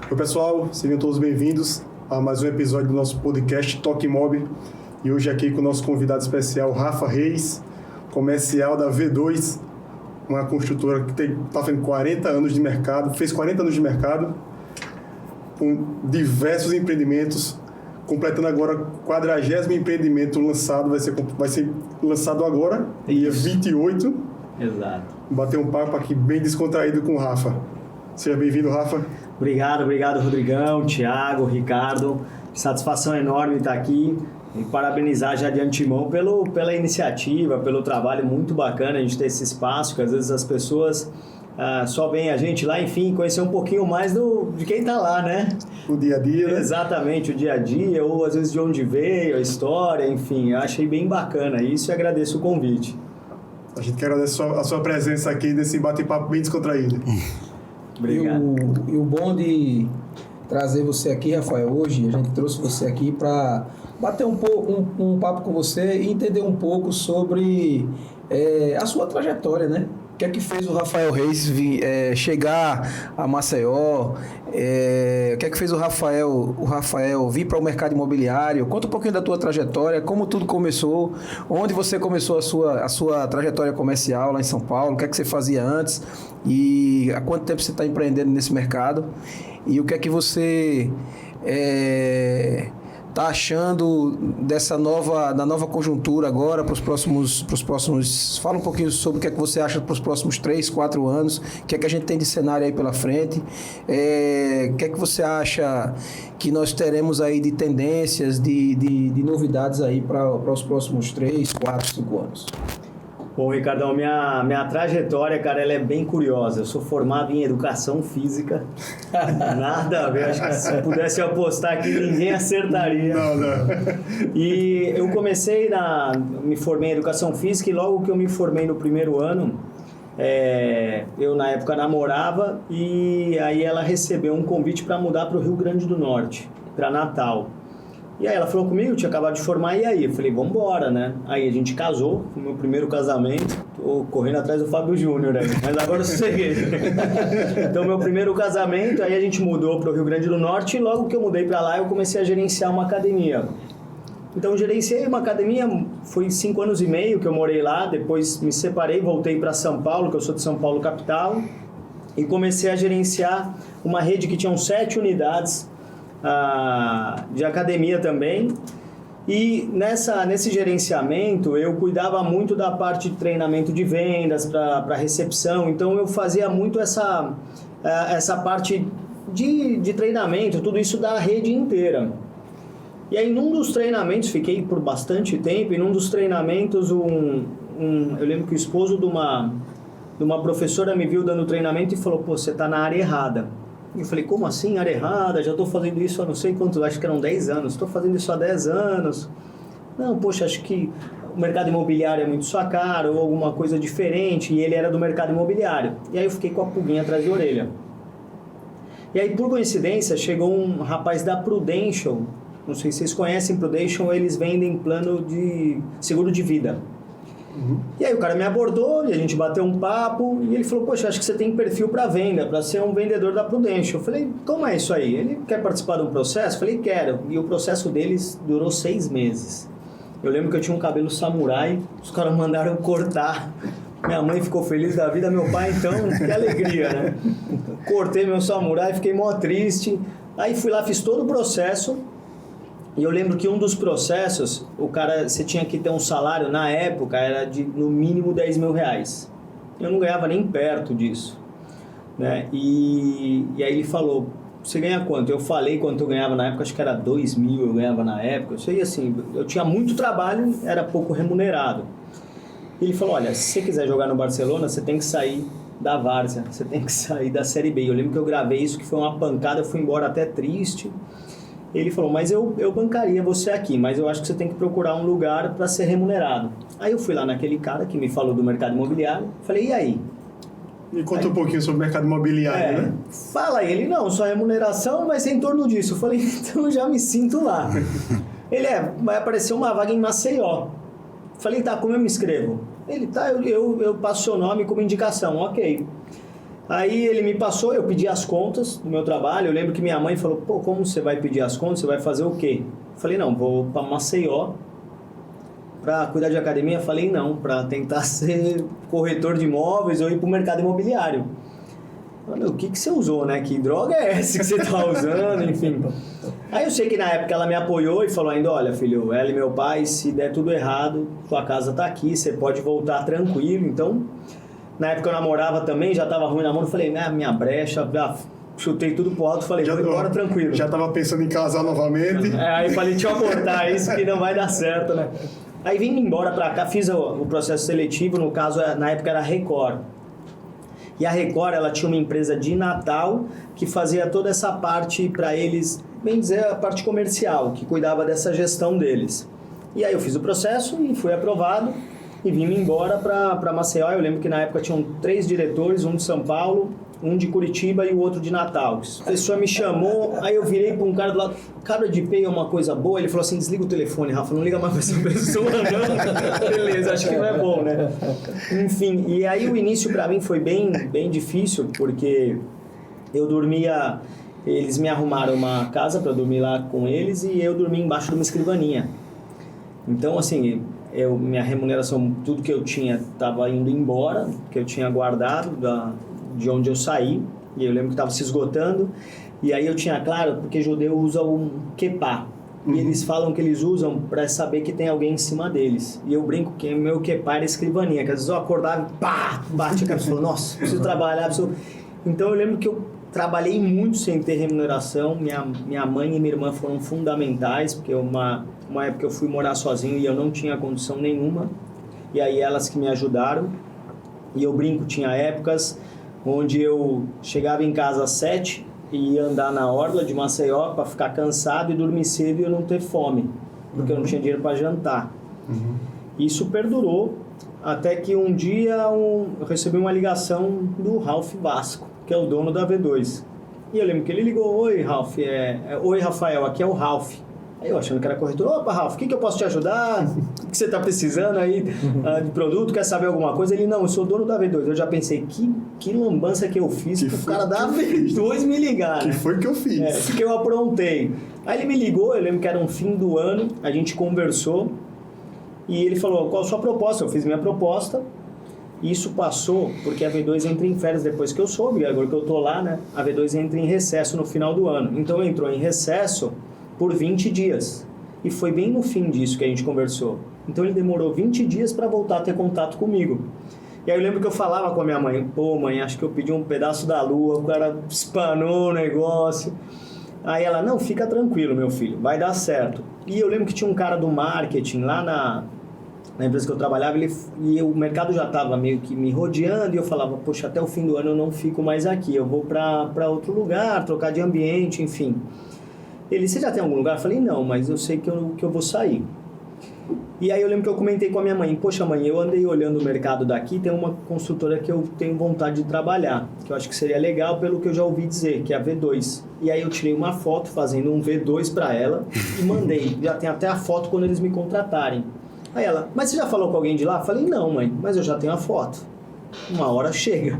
Oi pessoal, sejam todos bem-vindos a mais um episódio do nosso podcast Toque Mob. E hoje aqui com o nosso convidado especial, Rafa Reis, comercial da V2, uma construtora que está fazendo 40 anos de mercado, fez 40 anos de mercado, com diversos empreendimentos, completando agora o 40º empreendimento lançado, vai ser lançado agora, dia 28. Exato. Bater um papo aqui bem descontraído com o Rafa. Seja bem-vindo, Rafa. Obrigado, Rodrigão, Thiago, Ricardo. Satisfação enorme estar aqui e parabenizar já de antemão pela iniciativa, pelo trabalho muito bacana a gente ter esse espaço, que às vezes as pessoas só veem a gente lá, enfim, conhecer um pouquinho mais de quem está lá, né? O dia a dia, né? Exatamente, o dia a dia, ou às vezes de onde veio, a história, enfim, eu achei bem bacana isso e agradeço o convite. A gente quer agradecer a sua presença aqui nesse bate-papo bem descontraído. Obrigado. E o bom de trazer você aqui, Rafael, hoje, a gente trouxe você aqui para bater um papo com você e entender um pouco sobre a sua trajetória, né? O que é que fez o Rafael Reis chegar a Maceió? O que é que fez o Rafael vir para o mercado imobiliário? Conta um pouquinho da tua trajetória, como tudo começou, onde você começou a sua trajetória comercial lá em São Paulo, o que é que você fazia antes e há quanto tempo você está empreendendo nesse mercado e o que é que você está achando da nova conjuntura agora para os próximos... Fala um pouquinho sobre o que é que você acha para os próximos 3, 4 anos, o que é que a gente tem de cenário aí pela frente, o que é que você acha que nós teremos aí de tendências, de novidades aí para os próximos 3, 4, 5 anos. Bom, Ricardão, minha trajetória, cara, ela é bem curiosa. Eu sou formado em Educação Física. Nada a ver, acho que se pudesse apostar aqui, ninguém acertaria. Não. E eu me formei em Educação Física e logo que eu me formei no primeiro ano, eu na época namorava e aí ela recebeu um convite para mudar para o Rio Grande do Norte, para Natal. E aí ela falou comigo, eu tinha acabado de formar, e aí? Eu falei, vamos embora, né? Aí a gente casou, foi o meu primeiro casamento, tô correndo atrás do Fábio Júnior aí, mas agora eu sosseguei. Então, meu primeiro casamento, aí a gente mudou para o Rio Grande do Norte, e logo que eu mudei para lá, eu comecei a gerenciar uma academia. Então, gerenciei uma academia, foi 5 anos e meio que eu morei lá, depois me separei, voltei para São Paulo, que eu sou de São Paulo, capital, e comecei a gerenciar uma rede que tinha 7 unidades, de academia também, e nesse gerenciamento eu cuidava muito da parte de treinamento de vendas para recepção, então eu fazia muito essa parte de treinamento, tudo isso da rede inteira. E aí num dos treinamentos, fiquei por bastante tempo, e num dos treinamentos eu lembro que o esposo de uma professora me viu dando treinamento e falou, pô, você está na área errada. Eu falei, como assim, área errada? Já estou fazendo isso há não sei quantos, acho que eram 10 anos. Estou fazendo isso há 10 anos. Não, poxa, acho que o mercado imobiliário é muito sua cara ou alguma coisa diferente. E ele era do mercado imobiliário. E aí eu fiquei com a pulguinha atrás da orelha. E aí, por coincidência, chegou um rapaz da Prudential. Não sei se vocês conhecem Prudential, eles vendem plano de seguro de vida. Uhum. E aí o cara me abordou e a gente bateu um papo e ele falou, poxa, acho que você tem perfil para venda, para ser um vendedor da Prudential. Eu falei, como é isso aí? Ele quer participar de um processo? Eu falei, quero. E o processo deles durou 6 meses. Eu lembro que eu tinha um cabelo samurai, os caras mandaram cortar. Minha mãe ficou feliz da vida, meu pai então, que alegria, né? Cortei meu samurai, fiquei mó triste. Aí fui lá, fiz todo o processo. E eu lembro que um dos processos, você tinha que ter um salário, na época, era de no mínimo 10 mil reais. Eu não ganhava nem perto disso, né? E aí ele falou, você ganha quanto? Eu falei quanto eu ganhava na época, acho que era 2 mil eu ganhava na época. Eu sei assim, eu tinha muito trabalho, era pouco remunerado. Ele falou, olha, se você quiser jogar no Barcelona, você tem que sair da várzea, você tem que sair da Série B. Eu lembro que eu gravei isso, que foi uma pancada, eu fui embora até triste. Ele falou, mas eu bancaria você aqui, mas eu acho que você tem que procurar um lugar para ser remunerado. Aí eu fui lá naquele cara que me falou do mercado imobiliário, falei, e aí? Me conta um pouquinho sobre o mercado imobiliário, né? Fala ele, não, sua remuneração vai ser em torno disso. Eu falei, então eu já me sinto lá. Ele, vai aparecer uma vaga em Maceió. Falei, tá, como eu me inscrevo? Ele, tá, eu passo seu nome como indicação, ok. Aí ele me passou, eu pedi as contas do meu trabalho. Eu lembro que minha mãe falou, pô, como você vai pedir as contas? Você vai fazer o quê? Eu falei, não, vou para Maceió para cuidar de academia. Eu falei, não, para tentar ser corretor de imóveis ou ir para o mercado imobiliário. Falei, o que você usou, né? Que droga é essa que você tá usando? Enfim. Aí eu sei que na época ela me apoiou e falou ainda, olha, filho, ela e meu pai, se der tudo errado, sua casa tá aqui, você pode voltar tranquilo. Então... Na época eu namorava também, já tava ruim namoro, falei, minha brecha, chutei tudo pro alto, falei, vou embora tranquilo. Já tava pensando em casar novamente. Aí falei, deixa eu abortar isso que não vai dar certo, né? Aí vim embora pra cá, fiz o processo seletivo, no caso, na época era a Record. E a Record, ela tinha uma empresa de Natal que fazia toda essa parte pra eles, bem dizer, a parte comercial, que cuidava dessa gestão deles. E aí eu fiz o processo e fui aprovado. E vim embora para Maceió. Eu lembro que na época tinham 3 diretores, um de São Paulo, um de Curitiba e o outro de Natal. A pessoa me chamou, aí eu virei para um cara do lado, cara de Pay é uma coisa boa? Ele falou assim, desliga o telefone, Rafa, não liga mais para essa pessoa, não. Beleza, acho que não é bom, né? Enfim, e aí o início para mim foi bem difícil, porque eu dormia... Eles me arrumaram uma casa para dormir lá com eles e eu dormi embaixo de uma escrivaninha. Então, assim... minha remuneração, tudo que eu tinha estava indo embora, que eu tinha guardado de onde eu saí, e eu lembro que estava se esgotando, e aí eu tinha, claro, porque judeu usa um kepá, e eles falam que eles usam para saber que tem alguém em cima deles, e eu brinco que meu kepá era escrivaninha, que às vezes eu acordava e pá, bate a cabeça, nossa, preciso trabalhar, preciso... Então eu lembro que eu trabalhei muito sem ter remuneração, minha mãe e minha irmã foram fundamentais, porque uma época eu fui morar sozinho e eu não tinha condição nenhuma, e aí elas que me ajudaram, e eu brinco, tinha épocas onde eu chegava em casa às 7 e ia andar na orla de Maceió para ficar cansado e dormir cedo e eu não ter fome, porque eu não tinha dinheiro para jantar. Isso perdurou, até que um dia eu recebi uma ligação do Ralph Vasco, que é o dono da V2. E eu lembro que ele ligou, oi Ralph, oi Rafael, aqui é o Ralph. Aí eu achando que era corretor, opa Ralph, o que eu posso te ajudar? O que você está precisando aí de produto? Quer saber alguma coisa? Ele, não, eu sou dono da V2. Eu já pensei, que lambança que eu fiz pro cara da V2 me ligar, Que né? foi que eu fiz? Porque eu aprontei. Aí ele me ligou, eu lembro que era um fim do ano, a gente conversou e ele falou, qual a sua proposta? Eu fiz minha proposta. Isso passou porque a V2 entra em férias depois que eu soube, agora que eu tô lá, né? A V2 entra em recesso no final do ano. Então entrou em recesso por 20 dias. E foi bem no fim disso que a gente conversou. Então ele demorou 20 dias para voltar a ter contato comigo. E aí eu lembro que eu falava com a minha mãe, pô mãe, acho que eu pedi um pedaço da lua, o cara espanou o negócio. Aí ela, não, fica tranquilo meu filho, vai dar certo. E eu lembro que tinha um cara do marketing lá na empresa que eu trabalhava, e o mercado já estava meio que me rodeando, e eu falava, poxa, até o fim do ano eu não fico mais aqui, eu vou para outro lugar, trocar de ambiente, enfim. Ele, você já tem algum lugar? Eu falei, não, mas eu sei que eu vou sair. E aí eu lembro que eu comentei com a minha mãe, poxa mãe, eu andei olhando o mercado daqui, tem uma construtora que eu tenho vontade de trabalhar, que eu acho que seria legal pelo que eu já ouvi dizer, que é a V2. E aí eu tirei uma foto fazendo um V2 para ela e mandei, já tem até a foto quando eles me contratarem. Aí ela, mas você já falou com alguém de lá? Eu falei, não mãe, mas eu já tenho a foto. Uma hora chega.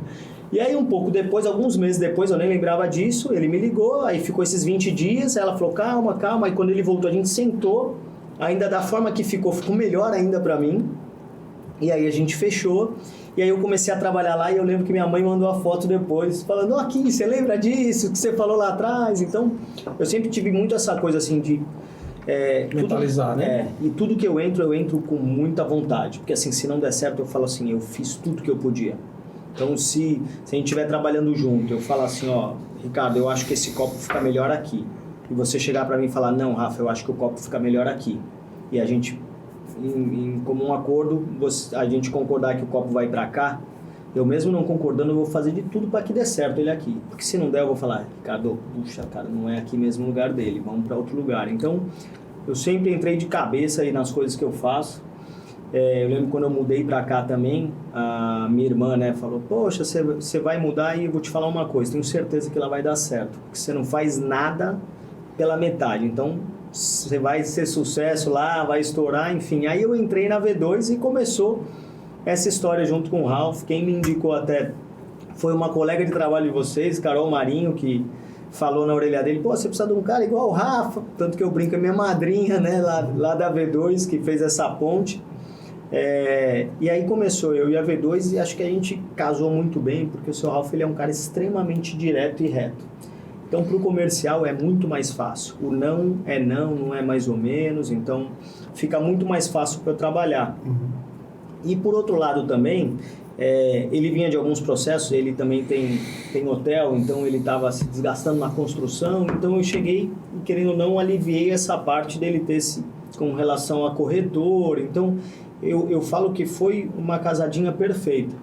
E aí um pouco depois, alguns meses depois, eu nem lembrava disso, ele me ligou, aí ficou esses 20 dias, aí ela falou, calma, aí quando ele voltou a gente sentou, ainda da forma que ficou melhor ainda pra mim, e aí a gente fechou, e aí eu comecei a trabalhar lá, e eu lembro que minha mãe mandou a foto depois, falando, aqui, você lembra disso, que você falou lá atrás? Então, eu sempre tive muito essa coisa assim de... mentalizar, tudo, né? E tudo que eu entro com muita vontade, porque assim, se não der certo, eu falo assim, eu fiz tudo que eu podia. Então, se a gente estiver trabalhando junto, eu falo assim, ó, Ricardo, eu acho que esse copo fica melhor aqui. E você chegar para mim e falar, não, Rafa, eu acho que o copo fica melhor aqui. E a gente, em comum acordo, a gente concordar que o copo vai para cá, eu mesmo não concordando, eu vou fazer de tudo para que dê certo ele aqui. Porque se não der, eu vou falar, Ricardo, puxa, cara, não é aqui mesmo o lugar dele, vamos para outro lugar. Então, eu sempre entrei de cabeça aí nas coisas que eu faço. Eu lembro quando eu mudei pra cá também, a minha irmã, né, falou, poxa, você vai mudar e eu vou te falar uma coisa, tenho certeza que ela vai dar certo, porque você não faz nada pela metade, então você vai ser sucesso lá, vai estourar, enfim. Aí eu entrei na V2 e começou essa história junto com o Ralph, quem me indicou até foi uma colega de trabalho de vocês, Carol Marinho, que falou na orelha dele, pô, você precisa de um cara igual o Rafa, tanto que eu brinco, é minha madrinha, né, lá da V2, que fez essa ponte. E aí começou eu e a V2 e acho que a gente casou muito bem, porque o seu Ralf ele é um cara extremamente direto e reto. Então, para o comercial é muito mais fácil. O não, não é mais ou menos, então fica muito mais fácil para eu trabalhar. E por outro lado também, ele vinha de alguns processos, ele também tem hotel, então ele estava se desgastando na construção, então eu cheguei e, querendo ou não, aliviei essa parte dele ter com relação a corretor. Então eu falo que foi uma casadinha perfeita,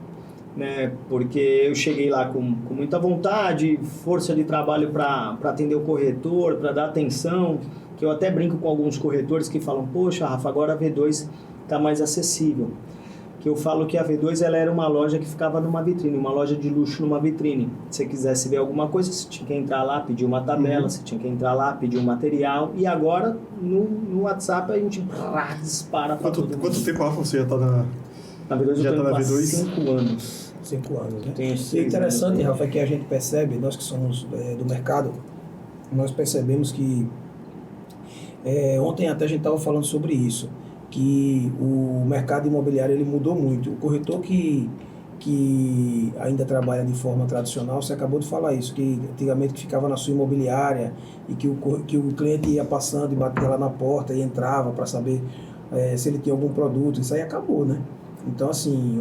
né? Porque eu cheguei lá com muita vontade, força de trabalho para atender o corretor, para dar atenção, que eu até brinco com alguns corretores que falam, poxa, Rafa, agora a V2 está mais acessível. Que eu falo que a V2 ela era uma loja que ficava numa vitrine, uma loja de luxo numa vitrine. Se você quisesse ver alguma coisa, você tinha que entrar lá, pedir uma tabela, você tinha que entrar lá, pedir um material. E agora, no WhatsApp, a gente dispara para todo mundo. Quanto tempo, Rafa, você já está na V2? Já eu tá na estou V2? 5 anos. 5 anos, né? Tenho E 6 interessante, anos. Rafa, é que a gente percebe, nós que somos do mercado, nós percebemos que ontem até a gente estava falando sobre isso, que o mercado imobiliário ele mudou muito. O corretor que ainda trabalha de forma tradicional, você acabou de falar isso, que antigamente ficava na sua imobiliária e que o cliente ia passando e batia lá na porta e entrava para saber se ele tinha algum produto, isso aí acabou, né? Então, assim,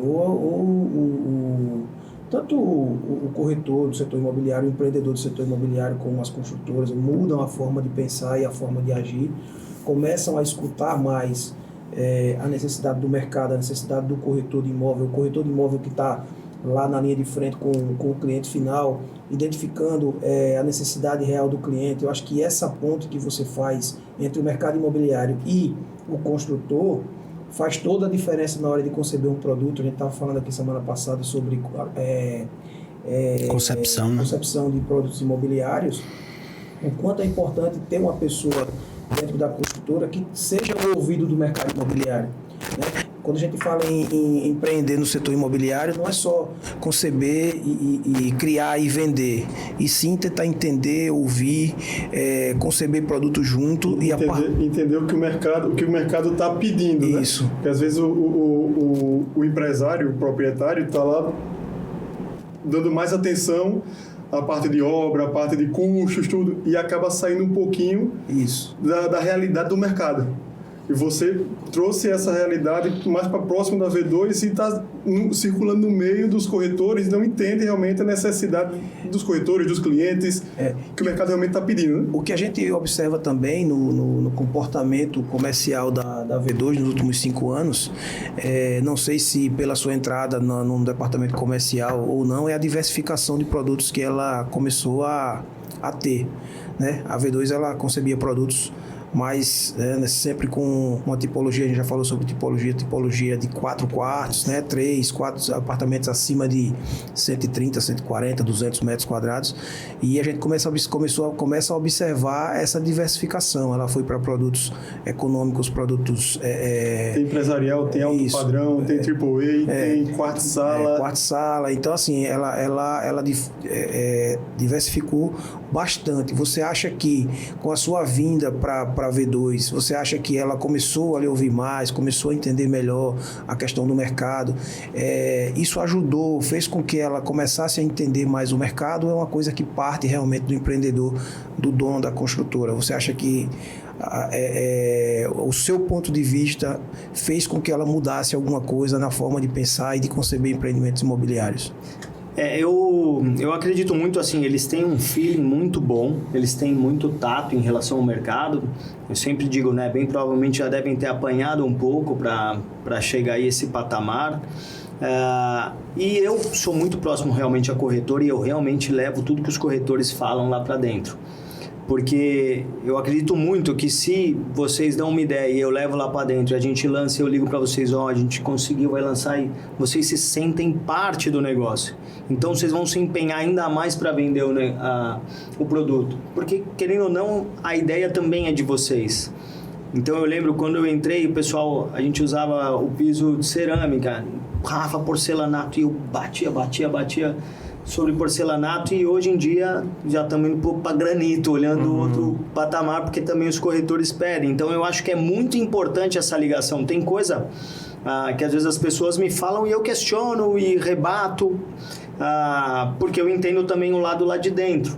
tanto o corretor do setor imobiliário, o empreendedor do setor imobiliário, como as construtoras, mudam a forma de pensar e a forma de agir, começam a escutar mais a necessidade do mercado, a necessidade do corretor de imóvel, o corretor de imóvel que está lá na linha de frente com o cliente final, identificando a necessidade real do cliente. Eu acho que essa ponte que você faz entre o mercado imobiliário e o construtor faz toda a diferença na hora de conceber um produto. A gente estava falando aqui semana passada sobre concepção de produtos imobiliários, o quanto é importante ter uma pessoa dentro da construtora que seja o ouvido do mercado imobiliário, né? Quando a gente fala em empreender no setor imobiliário, não é só conceber e criar e vender, e sim tentar entender, ouvir, conceber produto junto e entender o que o mercado está pedindo, isso, né? Porque às vezes o empresário, o proprietário está lá dando mais atenção a parte de obra, a parte de custos, tudo, e acaba saindo um pouquinho da realidade do mercado. E você trouxe essa realidade mais para próximo da V2 e está circulando no meio dos corretores, não entende realmente a necessidade dos corretores, dos clientes, que o mercado realmente está pedindo, né? O que a gente observa também no comportamento comercial da V2 nos últimos 5 anos, não sei se pela sua entrada no departamento comercial ou não, é a diversificação de produtos que ela começou a ter, né? A V2 ela concebia produtos mas sempre com uma tipologia, a gente já falou sobre tipologia de 4 quartos, né? 3, 4 apartamentos acima de 130, 140, 200 metros quadrados, e a gente começa a observar essa diversificação. Ela foi para produtos econômicos, produtos... tem empresarial, tem alto padrão, tem AAA, tem quarto-sala. Então, assim, ela diversificou bastante. Você acha que com a sua vinda para a V2, você acha que ela começou a lhe ouvir mais, começou a entender melhor a questão do mercado? Isso ajudou, fez com que ela começasse a entender mais o mercado? É uma coisa que parte realmente do empreendedor, do dono da construtora? Você acha que o seu ponto de vista fez com que ela mudasse alguma coisa na forma de pensar e de conceber empreendimentos imobiliários? Eu acredito muito assim, eles têm um feeling muito bom, eles têm muito tato em relação ao mercado. Eu sempre digo, né, bem provavelmente já devem ter apanhado um pouco para chegar a esse patamar. E eu sou muito próximo realmente a corretor e eu realmente levo tudo que os corretores falam lá para dentro. Porque eu acredito muito que se vocês dão uma ideia e eu levo lá para dentro e a gente lança e eu ligo para vocês, a gente conseguiu, vai lançar, e vocês se sentem parte do negócio. Então vocês vão se empenhar ainda mais para vender o produto. Porque, querendo ou não, a ideia também é de vocês. Então eu lembro quando eu entrei, o pessoal, a gente usava o piso de cerâmica, Rafa, porcelanato, e eu batia. sobre porcelanato e hoje em dia já estamos indo um pouco para granito, olhando outro patamar, porque também os corretores pedem. Então eu acho que é muito importante essa ligação. Tem coisa que às vezes as pessoas me falam e eu questiono e rebato, porque eu entendo também o lado lá de dentro.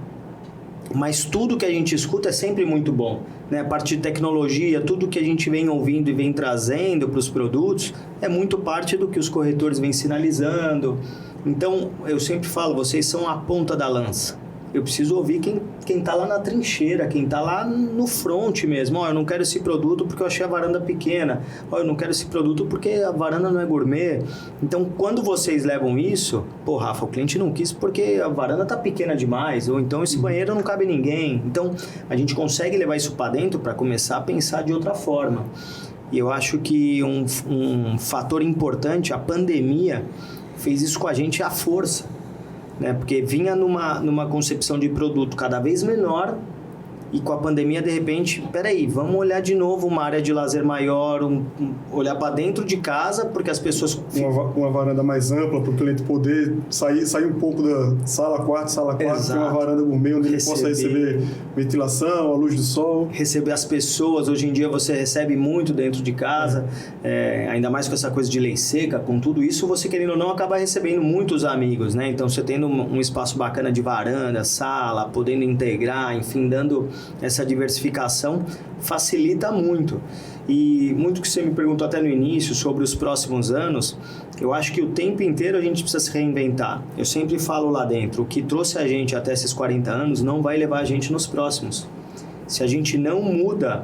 Mas tudo que a gente escuta é sempre muito bom, né? A parte de tecnologia, tudo que a gente vem ouvindo e vem trazendo para os produtos é muito parte do que os corretores vêm sinalizando. Então, eu sempre falo, vocês são a ponta da lança. Eu preciso ouvir quem está lá na trincheira, quem está lá no front mesmo. Eu não quero esse produto porque eu achei a varanda pequena. Eu não quero esse produto porque a varanda não é gourmet. Então, quando vocês levam isso... Pô, Rafa, o cliente não quis porque a varanda está pequena demais. Ou então, esse banheiro não cabe ninguém. Então, a gente consegue levar isso para dentro para começar a pensar de outra forma. E eu acho que um fator importante, a pandemia, fez isso com a gente à força. Né? Porque vinha numa concepção de produto cada vez menor e com a pandemia, de repente, peraí, vamos olhar de novo uma área de lazer maior, olhar para dentro de casa, porque as pessoas... Uma varanda mais ampla para o cliente poder sair um pouco da sala quarto, tem uma varanda gourmet onde ele possa receber ventilação, a luz do sol. Receber as pessoas, hoje em dia você recebe muito dentro de casa, ainda mais com essa coisa de lei seca, com tudo isso, você querendo ou não acaba recebendo muitos amigos, né? Então você tendo um espaço bacana de varanda, sala, podendo integrar, enfim, dando essa diversificação, facilita muito. E muito que você me perguntou até no início sobre os próximos anos, eu acho que o tempo inteiro a gente precisa se reinventar. Eu sempre falo lá dentro, o que trouxe a gente até esses 40 anos não vai levar a gente nos próximos. Se a gente não muda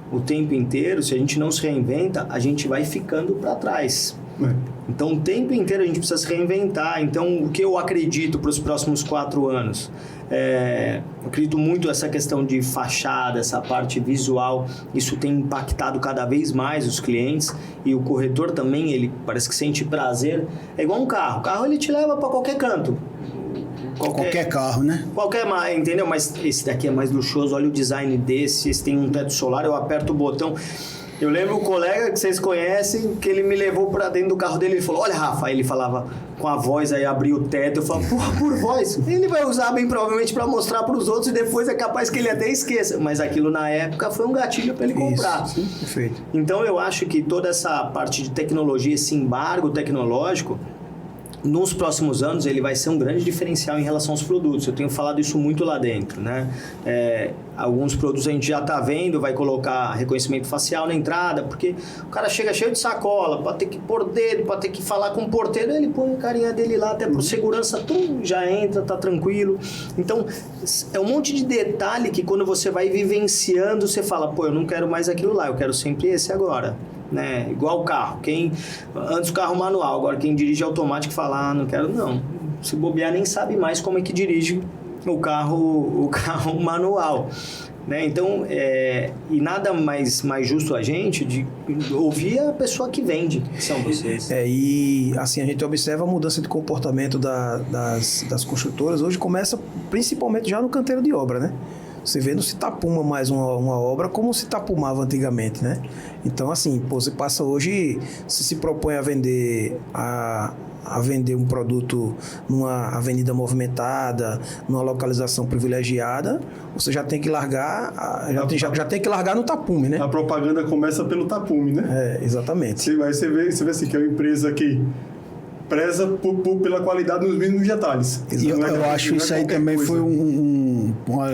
o tempo inteiro, se a gente não se reinventa, a gente vai ficando para trás. Então, o tempo inteiro a gente precisa se reinventar. Então, o que eu acredito para os próximos 4 anos? Eu acredito muito nessa questão de fachada, essa parte visual. Isso tem impactado cada vez mais os clientes. E o corretor também, ele parece que sente prazer. É igual um carro. O carro, ele te leva para qualquer canto. Qualquer carro, né? Qualquer, entendeu? Mas esse daqui é mais luxuoso. Olha o design desse. Esse tem um teto solar, eu aperto o botão... Eu lembro um colega que vocês conhecem, que ele me levou pra dentro do carro dele, ele falou, olha, Rafa, aí ele falava com a voz, aí abriu o teto, eu falava, porra, por voz? Ele vai usar bem provavelmente pra mostrar pros outros e depois é capaz que ele até esqueça. Mas aquilo na época foi um gatilho pra ele comprar. Isso, sim, perfeito. Então eu acho que toda essa parte de tecnologia, esse embargo tecnológico, nos próximos anos ele vai ser um grande diferencial em relação aos produtos. Eu tenho falado isso muito lá dentro, né? Alguns produtos a gente já está vendo, vai colocar reconhecimento facial na entrada, porque o cara chega cheio de sacola, pode ter que pôr dedo, pode ter que falar com o porteiro, ele põe a carinha dele lá, até por segurança, já entra, tá tranquilo. Então, é um monte de detalhe que quando você vai vivenciando, você fala, pô, eu não quero mais aquilo lá, eu quero sempre esse agora. Né? Igual o carro, antes o carro manual, agora quem dirige automático fala, não quero não, se bobear nem sabe mais como é que dirige o carro manual, né? Então, e nada mais justo a gente de ouvir a pessoa que vende, que são vocês. E assim, a gente observa a mudança de comportamento das construtoras, hoje começa principalmente já no canteiro de obra, né? Você vê, não se tapuma mais uma obra como se tapumava antigamente, né? Então, assim, você passa hoje, se propõe a vender um produto numa avenida movimentada, numa localização privilegiada, você já tem que largar, já tem que largar no tapume, né? A propaganda começa pelo tapume, né? Exatamente. Você vê assim, que é uma empresa que preza pela qualidade nos mínimos detalhes. E eu acho isso aí também coisa. Foi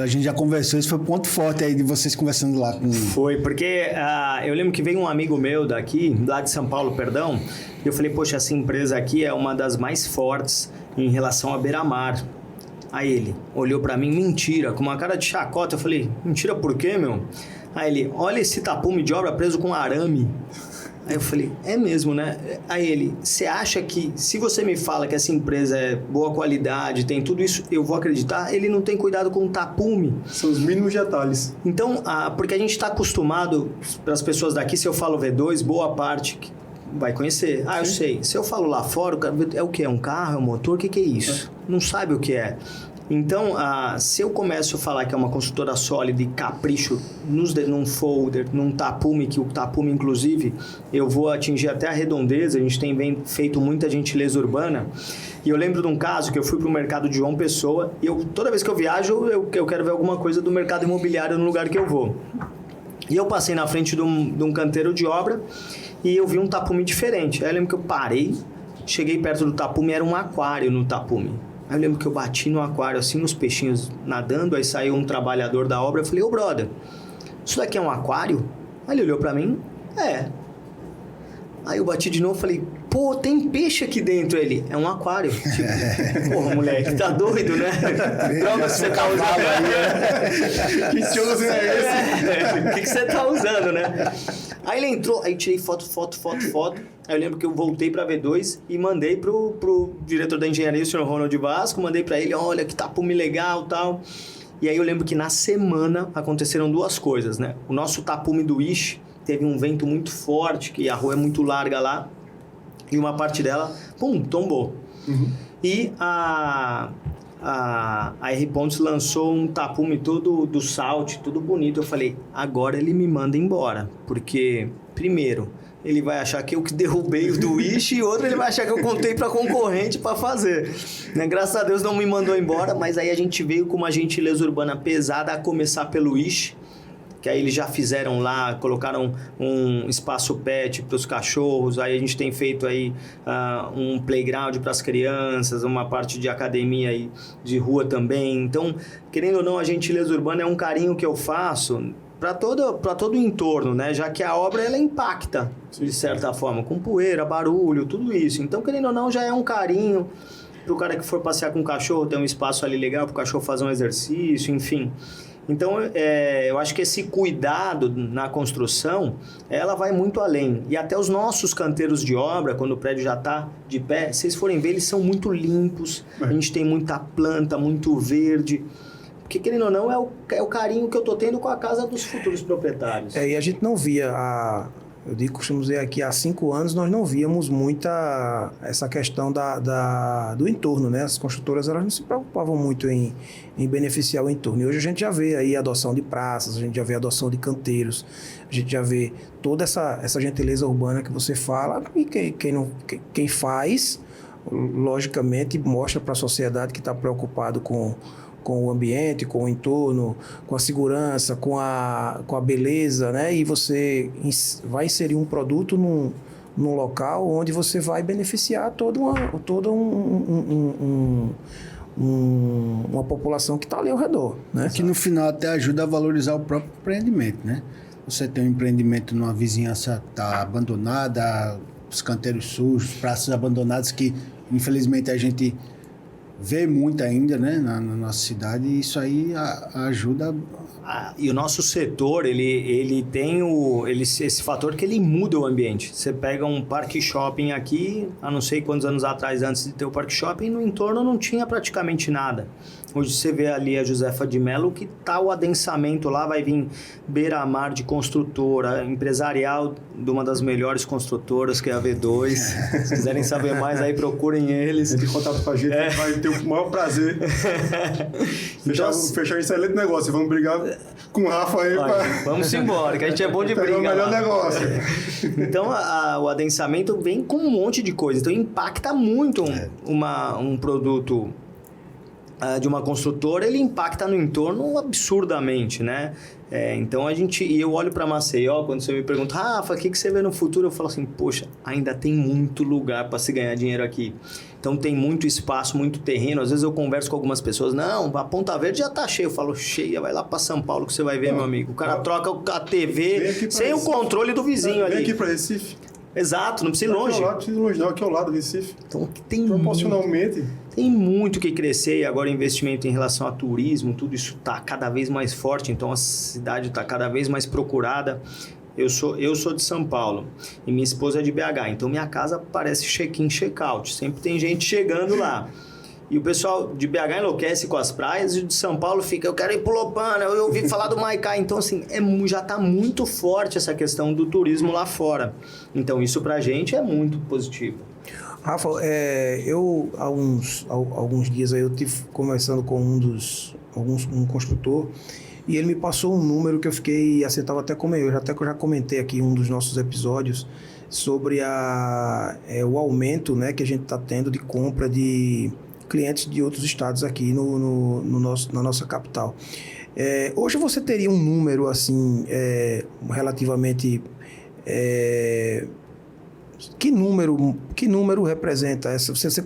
a gente já conversou, isso foi um ponto forte aí de vocês conversando lá com... Foi, porque eu lembro que veio um amigo meu lá de São Paulo, perdão, e eu falei, poxa, essa empresa aqui é uma das mais fortes em relação à beira-mar. Aí ele olhou pra mim, mentira, com uma cara de chacota. Eu falei, mentira por quê, meu? Aí ele, olha esse tapume de obra preso com arame. Aí eu falei, é mesmo, né? Aí ele, você acha que se você me fala que essa empresa é boa qualidade, tem tudo isso, eu vou acreditar? Ele não tem cuidado com o tapume. São os mínimos detalhes. Então, porque a gente está acostumado, para as pessoas daqui, se eu falo V2, boa parte vai conhecer. Eu sei. Se eu falo lá fora, é o que? É um carro, é um motor? O que é isso? Não sabe o que é. Então, se eu começo a falar que é uma construtora sólida e capricho num folder, num tapume, que o tapume, inclusive, eu vou atingir até a redondeza, a gente tem feito muita gentileza urbana. E eu lembro de um caso que eu fui para o mercado de João Pessoa e toda vez que eu viajo, eu quero ver alguma coisa do mercado imobiliário no lugar que eu vou. E eu passei na frente de um canteiro de obra e eu vi um tapume diferente. Aí eu lembro que eu parei, cheguei perto do tapume, era um aquário no tapume. Aí eu lembro que eu bati no aquário, assim, nos peixinhos nadando, aí saiu um trabalhador da obra, eu falei, ô brother, isso daqui é um aquário? Aí ele olhou pra mim, é. Aí eu bati de novo e falei, pô, tem peixe aqui dentro. Ele, é um aquário. Tipo, porra, moleque, tá doido, né? Droga que você tá usando aí, Que show é esse? O que você tá usando, né? Aí ele entrou, aí tirei foto. Aí eu lembro que eu voltei pra V2 e mandei pro diretor da engenharia, o senhor Ronald Vasco, mandei pra ele, olha, que tapume legal e tal. E aí eu lembro que na semana aconteceram duas coisas, né? O nosso tapume do Ish teve um vento muito forte, que a rua é muito larga lá, e uma parte dela, pum, tombou. Uhum. E a R Pontes lançou um tapume todo do Salt, tudo bonito. Eu falei, agora ele me manda embora, porque, primeiro, ele vai achar que eu que derrubei o do Ish, e outro, ele vai achar que eu contei para concorrente para fazer. Né? Graças a Deus não me mandou embora, mas aí a gente veio com uma gentileza urbana pesada, a começar pelo Ish, que aí eles já fizeram lá, colocaram um espaço pet para os cachorros, aí a gente tem feito aí um playground para as crianças, uma parte de academia aí de rua também. Então, querendo ou não, a gentileza urbana é um carinho que eu faço para todo o entorno, né? Já que a obra ela impacta, de certa forma, com poeira, barulho, tudo isso. Então, querendo ou não, já é um carinho para o cara que for passear com o cachorro, ter um espaço ali legal para o cachorro fazer um exercício, enfim. Então, eu acho que esse cuidado na construção, ela vai muito além. E até os nossos canteiros de obra, quando o prédio já está de pé, se vocês forem ver, eles são muito limpos, a gente tem muita planta, muito verde. Porque, querendo ou não, é o carinho que eu estou tendo com a casa dos futuros proprietários. E a gente não via eu costumo dizer aqui, há 5 anos nós não víamos muita essa questão do entorno, né? As construtoras elas não se preocupavam muito em beneficiar o entorno. E hoje a gente já vê aí a adoção de praças, a gente já vê a adoção de canteiros, a gente já vê toda essa gentileza urbana que você fala, e quem faz, logicamente, mostra para a sociedade que está preocupado com o ambiente, com o entorno, com a segurança, com a beleza, né? E você vai inserir um produto num local onde você vai beneficiar toda uma população que está ali ao redor, né? Que no final até ajuda a valorizar o próprio empreendimento, né? Você tem um empreendimento numa vizinhança tá abandonada, os canteiros sujos, praças abandonadas que infelizmente a gente vê muito ainda, né, na nossa cidade, e isso aí ajuda. E o nosso setor, ele tem esse fator que ele muda o ambiente. Você pega um parque shopping aqui, há não sei quantos anos atrás, antes de ter o parque shopping, no entorno não tinha praticamente nada. Hoje você vê ali a Josefa de Mello, que tá o adensamento lá, vai vir beira-mar de construtora, empresarial de uma das melhores construtoras, que é a V2. Se quiserem saber mais, aí procurem eles. Entre em contato com a gente, vai ter o maior prazer. Fechar um excelente negócio. Vamos brigar com o Rafa aí. Vamos embora, que a gente é bom de briga. É o melhor negócio. Então, o adensamento vem com um monte de coisa. Então, impacta muito um produto de uma construtora, ele impacta no entorno absurdamente, né? Então eu olho para Maceió, quando você me pergunta, Rafa, o que você vê no futuro? Eu falo assim, poxa, ainda tem muito lugar para se ganhar dinheiro aqui. Então tem muito espaço, muito terreno. Às vezes eu converso com algumas pessoas, não, a Ponta Verde já tá cheia. Eu falo, cheia, vai lá para São Paulo que você vai ver, meu amigo. O cara troca a TV sem o controle do vizinho ali. Vem aqui para Recife. Exato, não precisa ir longe. Não precisa ir longe, não, aqui ao lado do Recife. Então tem proporcionalmente. Tem muito que crescer, e agora o investimento em relação a turismo, tudo isso está cada vez mais forte, então a cidade está cada vez mais procurada. Eu sou de São Paulo e minha esposa é de BH, então minha casa parece check-in, check-out, sempre tem gente chegando lá. E o pessoal de BH enlouquece com as praias, e o de São Paulo fica, eu quero ir pro Lopana, eu ouvi falar do Maicá. Então, assim, já está muito forte essa questão do turismo lá fora. Então, isso pra gente é muito positivo. Rafa, eu há alguns dias aí eu tive conversando com um construtor e ele me passou um número que eu fiquei, assim, eu até que eu já comentei aqui em um dos nossos episódios sobre o aumento, né, que a gente está tendo de compra de clientes de outros estados aqui na nossa capital. Hoje você teria um número assim relativamente que número representa essa? Vocês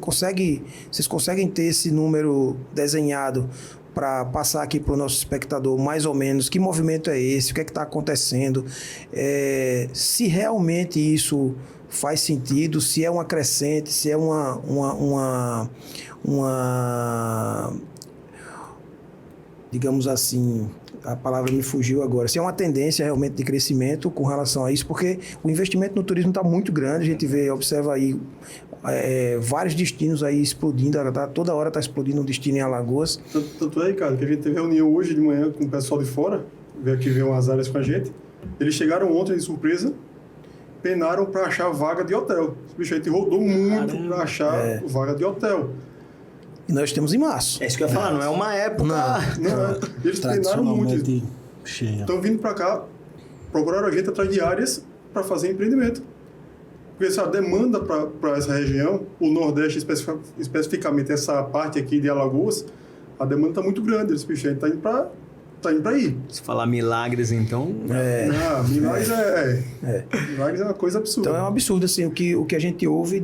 conseguem ter esse número desenhado para passar aqui para o nosso espectador mais ou menos que movimento é esse, o que é que está acontecendo, se realmente isso faz sentido, se é uma crescente, se é uma digamos assim, a palavra me fugiu agora, se é uma tendência realmente de crescimento com relação a isso, porque o investimento no turismo está muito grande, a gente observa aí vários destinos aí explodindo, toda hora está explodindo um destino em Alagoas. Tanto é, Ricardo, que a gente teve reunião hoje de manhã com o pessoal de fora, veio aqui ver umas áreas com a gente, eles chegaram ontem de surpresa, penaram para achar vaga de hotel. A gente rodou muito para achar vaga de hotel. E nós temos em março. É isso que eu ia falar, não é uma época... Não. Eles penaram muito. Estão vindo para cá, procuraram a gente atrás de áreas para fazer empreendimento. Porque essa demanda para essa região, o Nordeste especificamente, essa parte aqui de Alagoas, a demanda está muito grande. Eles estão indo para aí. Se falar milagres, então... Milagres Milagres é uma coisa absurda. Então é um absurdo, assim, o que a gente ouve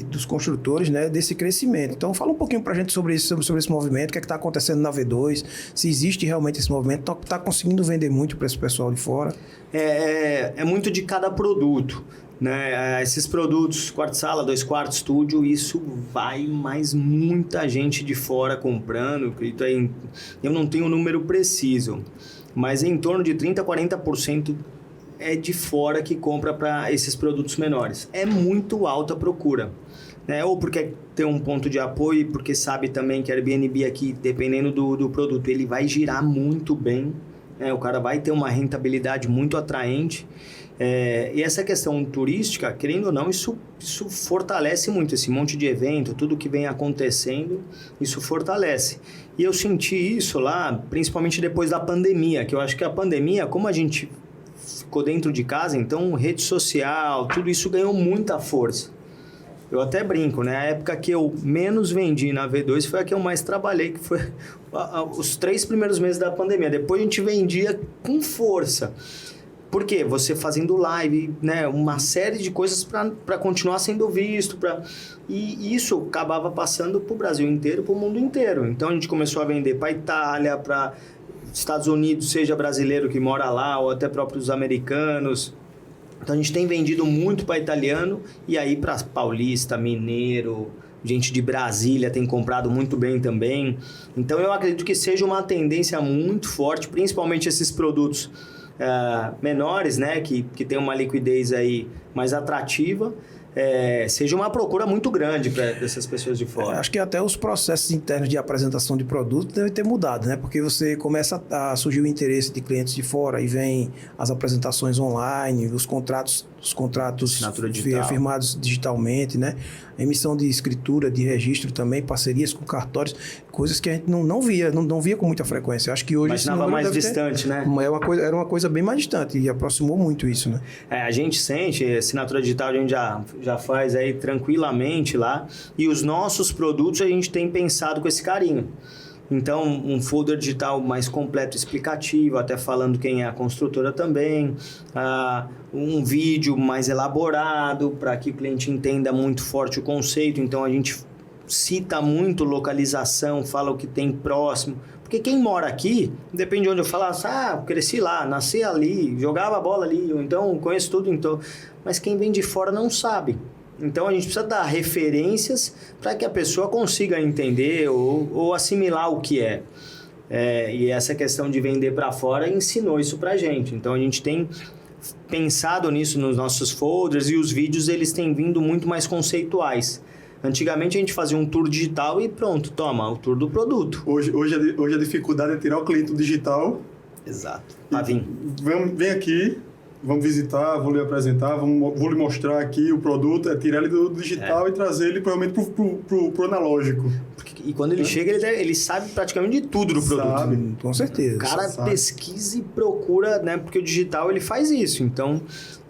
dos construtores, né, desse crescimento. Então fala um pouquinho pra gente sobre isso, sobre esse movimento, o que é que está acontecendo na V2, se existe realmente esse movimento, está conseguindo vender muito para esse pessoal de fora. É muito de cada produto, né? Esses produtos, quarto-sala, 2 quartos, estúdio, isso vai mais muita gente de fora comprando. Eu não tenho o número preciso, mas em torno de 30% a 40% é de fora que compra para esses produtos menores. É muito alta a procura, né? Ou porque tem um ponto de apoio, porque sabe também que Airbnb aqui, dependendo do produto, ele vai girar muito bem, né? O cara vai ter uma rentabilidade muito atraente. E essa questão turística, querendo ou não, isso fortalece muito esse monte de evento, tudo que vem acontecendo, isso fortalece. E eu senti isso lá, principalmente depois da pandemia, que eu acho que a pandemia, como a gente ficou dentro de casa, então rede social, tudo isso ganhou muita força. Eu até brinco, né? A época que eu menos vendi na V2 foi a que eu mais trabalhei, que foi os 3 primeiros meses da pandemia. Depois a gente vendia com força. Por quê? Você fazendo live, né? Uma série de coisas para continuar sendo visto. E isso acabava passando para o Brasil inteiro, para o mundo inteiro. Então a gente começou a vender para a Itália, para Estados Unidos, seja brasileiro que mora lá, ou até próprios americanos. Então a gente tem vendido muito para italiano e aí para paulista, mineiro, gente de Brasília tem comprado muito bem também. Então eu acredito que seja uma tendência muito forte, principalmente esses produtos menores, né, que tem uma liquidez aí mais atrativa, seja uma procura muito grande para essas pessoas de fora. Acho que até os processos internos de apresentação de produto devem ter mudado, né? Porque você começa a surgir o interesse de clientes de fora e vem as apresentações online, os contratos firmados digitalmente, né? Emissão de escritura, de registro também, parcerias com cartórios, coisas que a gente não via com muita frequência. Acho que hoje imaginava mais distante, né? Era uma coisa bem mais distante e aproximou muito isso, né? A gente sente, assinatura digital a gente já faz aí tranquilamente lá, e os nossos produtos a gente tem pensado com esse carinho. Então, um folder digital mais completo, explicativo, até falando quem é a construtora também, um vídeo mais elaborado para que o cliente entenda muito forte o conceito. Então, a gente cita muito localização, fala o que tem próximo. Porque quem mora aqui, depende de onde eu falasse, cresci lá, nasci ali, jogava a bola ali, ou então conheço tudo, então. Mas quem vem de fora não sabe. Então, a gente precisa dar referências para que a pessoa consiga entender ou assimilar o que é. E essa questão de vender para fora ensinou isso para a gente. Então, a gente tem pensado nisso nos nossos folders e os vídeos eles têm vindo muito mais conceituais. Antigamente, a gente fazia um tour digital e pronto, toma, o tour do produto. Hoje a dificuldade é tirar o cliente do digital. Exato. Vem aqui, vamos visitar, vou lhe apresentar, vou lhe mostrar aqui o produto, tirar ele do digital e trazer ele provavelmente pro analógico. E quando ele chega, ele sabe praticamente de tudo do produto. Sabe, com certeza. O cara pesquisa e procura, né? Porque o digital, ele faz isso. Então,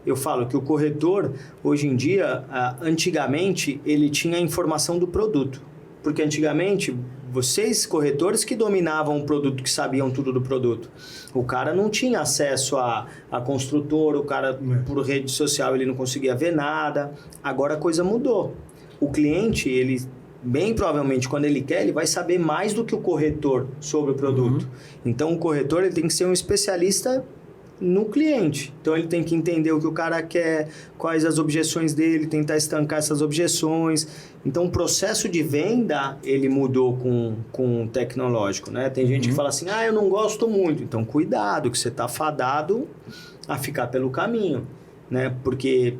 eu falo que o corretor, hoje em dia, antigamente, ele tinha a informação do produto. Porque antigamente, vocês, corretores, que dominavam o produto, que sabiam tudo do produto. O cara não tinha acesso a construtor, o cara, por rede social, ele não conseguia ver nada. Agora a coisa mudou. O cliente, ele, bem provavelmente, quando ele quer, ele vai saber mais do que o corretor sobre o produto. Então, o corretor, ele tem que ser um especialista no cliente. Então, ele tem que entender o que o cara quer, quais as objeções dele, tentar estancar essas objeções. Então, o processo de venda, ele mudou com o tecnológico, né? Tem gente que fala assim, eu não gosto muito. Então, cuidado, que você está fadado a ficar pelo caminho, né? Porque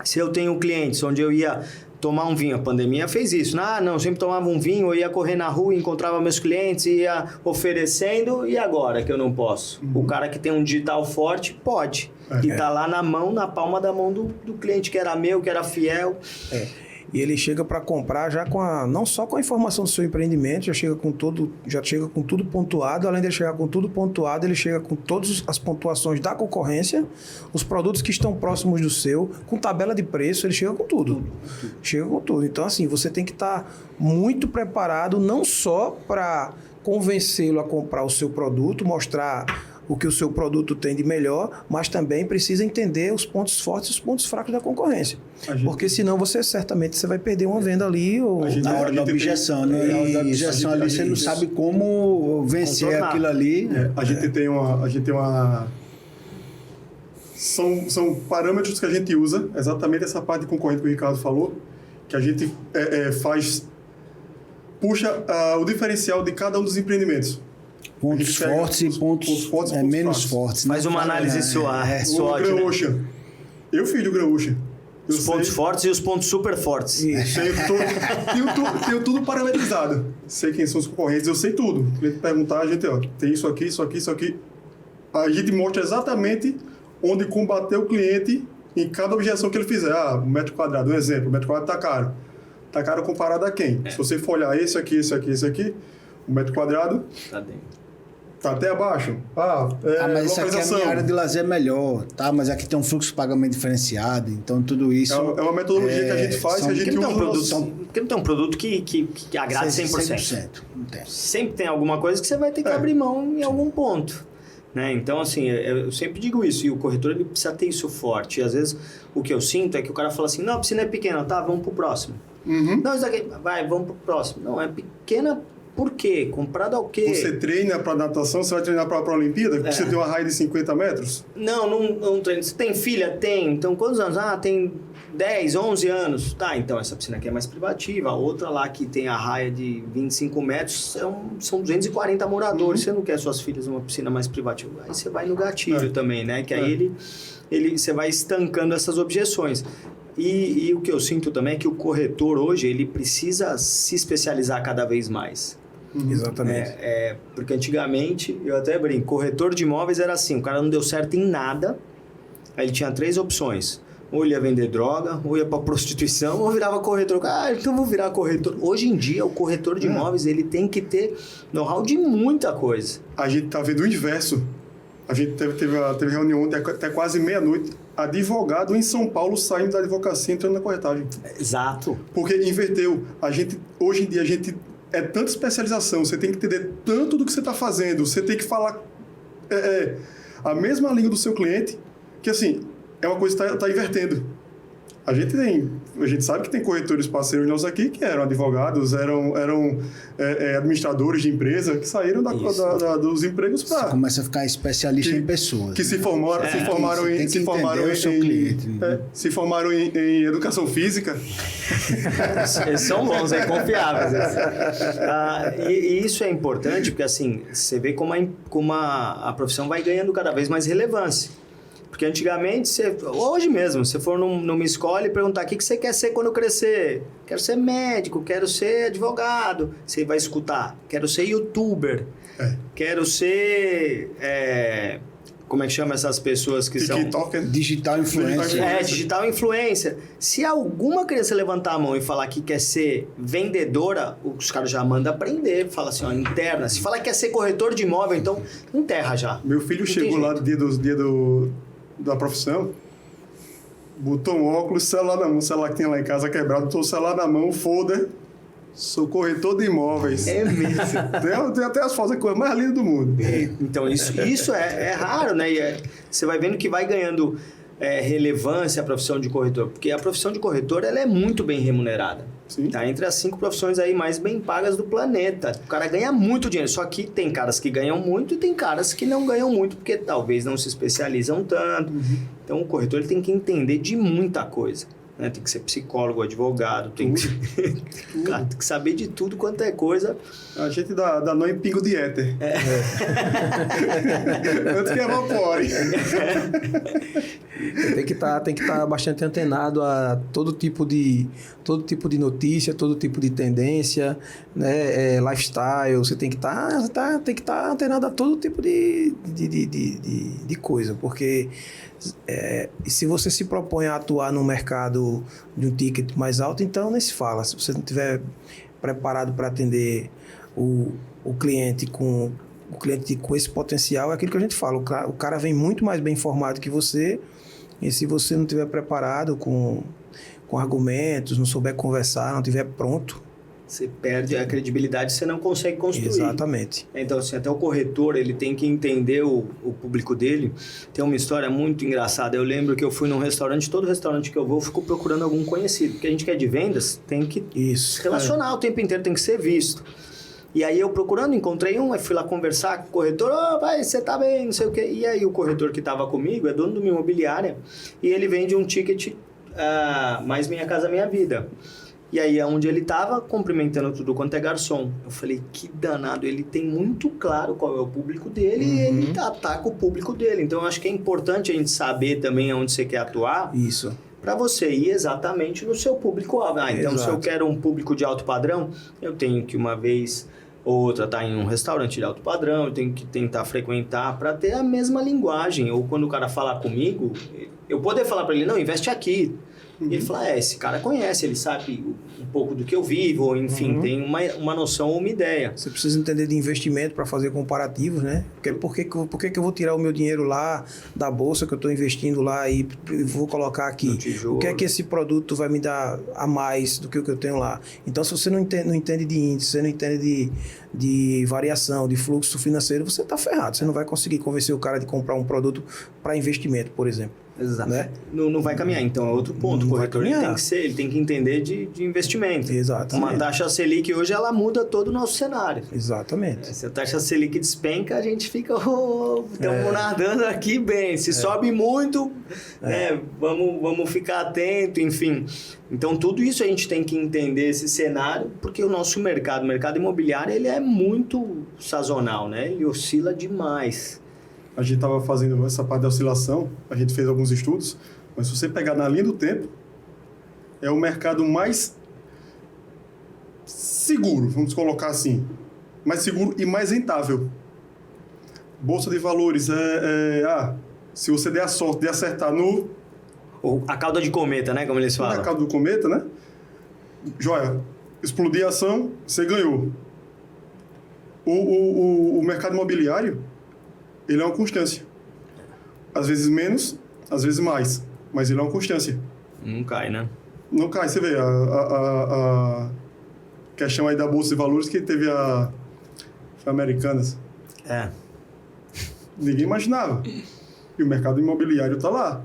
se eu tenho clientes onde eu ia tomar um vinho, a pandemia fez isso. Não, sempre tomava um vinho, eu ia correr na rua, encontrava meus clientes, ia oferecendo, e agora que eu não posso? O cara que tem um digital forte, pode. E tá lá na palma da mão do cliente, que era meu, que era fiel. E ele chega para comprar já não só com a informação do seu empreendimento, já chega com tudo pontuado. Além de chegar com tudo pontuado, ele chega com todas as pontuações da concorrência, os produtos que estão próximos do seu, com tabela de preço, ele chega com tudo. Chega com tudo. Então, assim, você tem que estar muito preparado, não só para convencê-lo a comprar o seu produto, mostrar o que o seu produto tem de melhor, mas também precisa entender os pontos fortes e os pontos fracos da concorrência. Porque senão certamente você vai perder uma venda ali. Na hora da objeção, né? Na hora da objeção ali, você não sabe como vencer aquilo ali. A gente tem uma... São parâmetros que a gente usa, exatamente essa parte de concorrente que o Ricardo falou, que a gente puxa o diferencial de cada um dos empreendimentos. Pontos fortes e pontos menos fortes. Faz uma análise SWOT. O Gran Ocean. Eu fiz o Gran Ocean. Os pontos fortes e os pontos super fortes. Tenho tudo parametrizado. Sei quem são os concorrentes, eu sei tudo. Se ele perguntar, a gente, tem isso aqui, isso aqui, isso aqui. A gente mostra exatamente onde combater o cliente em cada objeção que ele fizer. Um metro quadrado, um exemplo. O metro quadrado está caro. Está caro comparado a quem? Se você for olhar esse aqui, o metro quadrado... Está dentro. Tá até abaixo. Mas isso aqui é a minha área de lazer melhor, tá? Mas aqui tem um fluxo de pagamento diferenciado, então tudo isso... É uma metodologia que a gente faz, que a gente usa... Porque não tem um produto que agrade 100%. Não tem. Sempre tem alguma coisa que você vai ter que abrir mão em algum ponto. Né? Então, assim, eu sempre digo isso, e o corretor ele precisa ter isso forte. E às vezes, o que eu sinto é que o cara fala assim, não, a piscina é pequena, tá, vamos pro próximo. Não, isso aqui, vamos pro próximo. Não, é pequena... Por quê? Comprado ao quê? Você treina para natação, você vai treinar para a Olimpíada? Você tem uma raia de 50 metros? Não treino. Você tem filha? Tem. Então, quantos anos? Tem 10, 11 anos. Tá, então essa piscina aqui é mais privativa. A outra lá que tem a raia de 25 metros são 240 moradores. Você não quer suas filhas numa piscina mais privativa? Aí você vai no gatilho também, né? Que aí você vai estancando essas objeções. E o que eu sinto também é que o corretor hoje, ele precisa se especializar cada vez mais. Exatamente. Porque antigamente, eu até brinco, corretor de imóveis era assim, o cara não deu certo em nada, aí ele tinha 3 opções. Ou ele ia vender droga, ou ia para prostituição, ou virava corretor. Então eu vou virar corretor. Hoje em dia, o corretor de imóveis, ele tem que ter know-how de muita coisa. A gente tá vendo o inverso. A gente teve reunião ontem, até quase meia-noite, advogado em São Paulo saindo da advocacia entrando na corretagem. Exato. Porque inverteu. Hoje em dia, é tanta especialização, você tem que entender tanto do que você está fazendo, você tem que falar a mesma língua do seu cliente, que assim, é uma coisa que está invertendo. A gente sabe que tem corretores parceiros nossos aqui que eram advogados, eram administradores de empresa, que saíram dos empregos para... Você começa a ficar especialista em pessoas. Que se formaram em educação física. Eles são bons, confiáveis. E isso é importante, porque assim, você vê como a profissão vai ganhando cada vez mais relevância. Porque antigamente, hoje mesmo, você for numa escola e perguntar o que você quer ser quando crescer. Quero ser médico, quero ser advogado. Você vai escutar, quero ser youtuber, quero ser como é que chama essas pessoas que são... TikToker. Digital influencer. Digital influencer. Se alguma criança levantar a mão e falar que quer ser vendedora, os caras já mandam aprender. Fala assim, ó, interna. Se falar que quer ser corretor de imóvel, então enterra já. Meu filho Não chegou tem lá jeito. no dia da profissão, botou um óculos, celular na mão, o celular que tinha lá em casa quebrado, botou o celular na mão, folder, sou corretor de imóveis. É mesmo. Tem até as fotos, a coisa mais linda do mundo. Então, isso é raro, né? E você vai vendo que vai ganhando relevância a profissão de corretor. Porque a profissão de corretor, ela é muito bem remunerada. Sim. Tá entre as 5 profissões aí mais bem pagas do planeta. O cara ganha muito dinheiro. Só que tem caras que ganham muito e tem caras que não ganham muito, porque talvez não se especializam tanto. Então, o corretor ele tem que entender de muita coisa. Né? Tem que ser psicólogo, advogado, tem que saber de tudo quanto é coisa. A gente dá nó em pingo de éter. Antes que evapore. Tem que estar bastante antenado a todo tipo de notícia, todo tipo de tendência, né? Lifestyle. Você tem que estar antenado a todo tipo de coisa, porque se você se propõe a atuar no mercado de um ticket mais alto, então nem se fala. Se você não estiver preparado para atender o cliente com esse potencial, é aquilo que a gente fala. O cara vem muito mais bem informado que você, e se você não estiver preparado com argumentos, não souber conversar, não estiver pronto... Você perde a credibilidade, você não consegue construir. Exatamente. Então, assim, até o corretor, ele tem que entender o público dele. Tem uma história muito engraçada. Eu lembro que eu fui num restaurante, todo restaurante que eu vou, eu fico procurando algum conhecido. Porque a gente que é de vendas, tem que se relacionar o tempo inteiro, tem que ser visto. E aí eu procurando, encontrei um, aí fui lá conversar com o corretor, vai, você tá bem, não sei o quê. E aí o corretor que estava comigo é dono de uma imobiliária e ele vende um ticket mais Minha Casa Minha Vida. E aí, onde ele estava, cumprimentando tudo quanto é garçom. Eu falei, que danado, ele tem muito claro qual é o público dele e ele ataca o público dele. Então, eu acho que é importante a gente saber também onde você quer atuar. Isso. Para você ir exatamente no seu público-alvo. Então, Exato. se eu quero um público de alto padrão, eu tenho que uma vez ou outra estar em um restaurante de alto padrão, eu tenho que tentar frequentar para ter a mesma linguagem. Ou quando o cara falar comigo, eu poder falar para ele, não, investe aqui. E ele fala, ele sabe um pouco do que eu vivo, ou enfim, tem uma noção ou uma ideia. Você precisa entender de investimento para fazer comparativos, né? Por que eu vou tirar o meu dinheiro lá da bolsa que eu estou investindo lá e vou colocar aqui? O que é que esse produto vai me dar a mais do que o que eu tenho lá? Então, se você não entende de índice, você não entende de variação, de fluxo financeiro, você está ferrado. Você não vai conseguir convencer o cara de comprar um produto para investimento, por exemplo. Exato. Né? Não vai caminhar. Então, é outro ponto. O corretor ele tem que entender de investimento. Exatamente. Uma taxa Selic hoje, ela muda todo o nosso cenário. Exatamente. Se a taxa Selic despenca, a gente fica, estamos nadando aqui bem. Se sobe muito, vamos ficar atento, enfim. Então, tudo isso a gente tem que entender esse cenário, porque o nosso mercado imobiliário, ele é muito sazonal, né? Ele oscila demais. A gente estava fazendo essa parte da oscilação, a gente fez alguns estudos, mas se você pegar na linha do tempo, é o mercado mais seguro, vamos colocar assim, mais seguro e mais rentável. Bolsa de valores, se você der a sorte de acertar A cauda de cometa, né? Como eles falam. na cauda do cometa, né? Joia, explodir a ação, você ganhou. O mercado imobiliário, ele é uma constância. Às vezes menos, às vezes mais. Mas ele é uma constância. Não cai, né? Não cai. Você vê a questão aí da Bolsa de Valores que teve foi Americanas. Ninguém imaginava. E o mercado imobiliário está lá.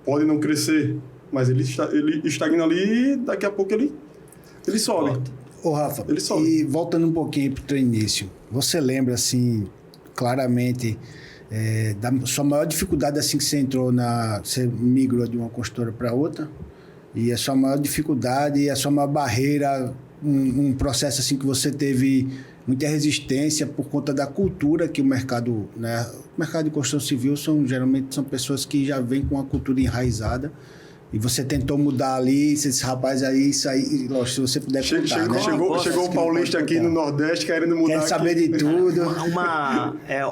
Pode não crescer, mas ele estagna ali e daqui a pouco ele sobe. Ô, Rafa, Ele sobe. e voltando um pouquinho para o teu início, você lembra, assim, claramente, da sua maior dificuldade assim que você entrou você migrou de uma consultora para outra, e a sua maior dificuldade e a sua maior barreira, um processo assim que você teve muita resistência por conta da cultura que o mercado, né? O mercado de construção civil geralmente são pessoas que já vêm com uma cultura enraizada E você tentou mudar ali, você disse, rapaz, aí isso aí, lógico, se você puder contar, né? Chegou o paulista aqui no Nordeste querendo mudar. Quer saber de tudo.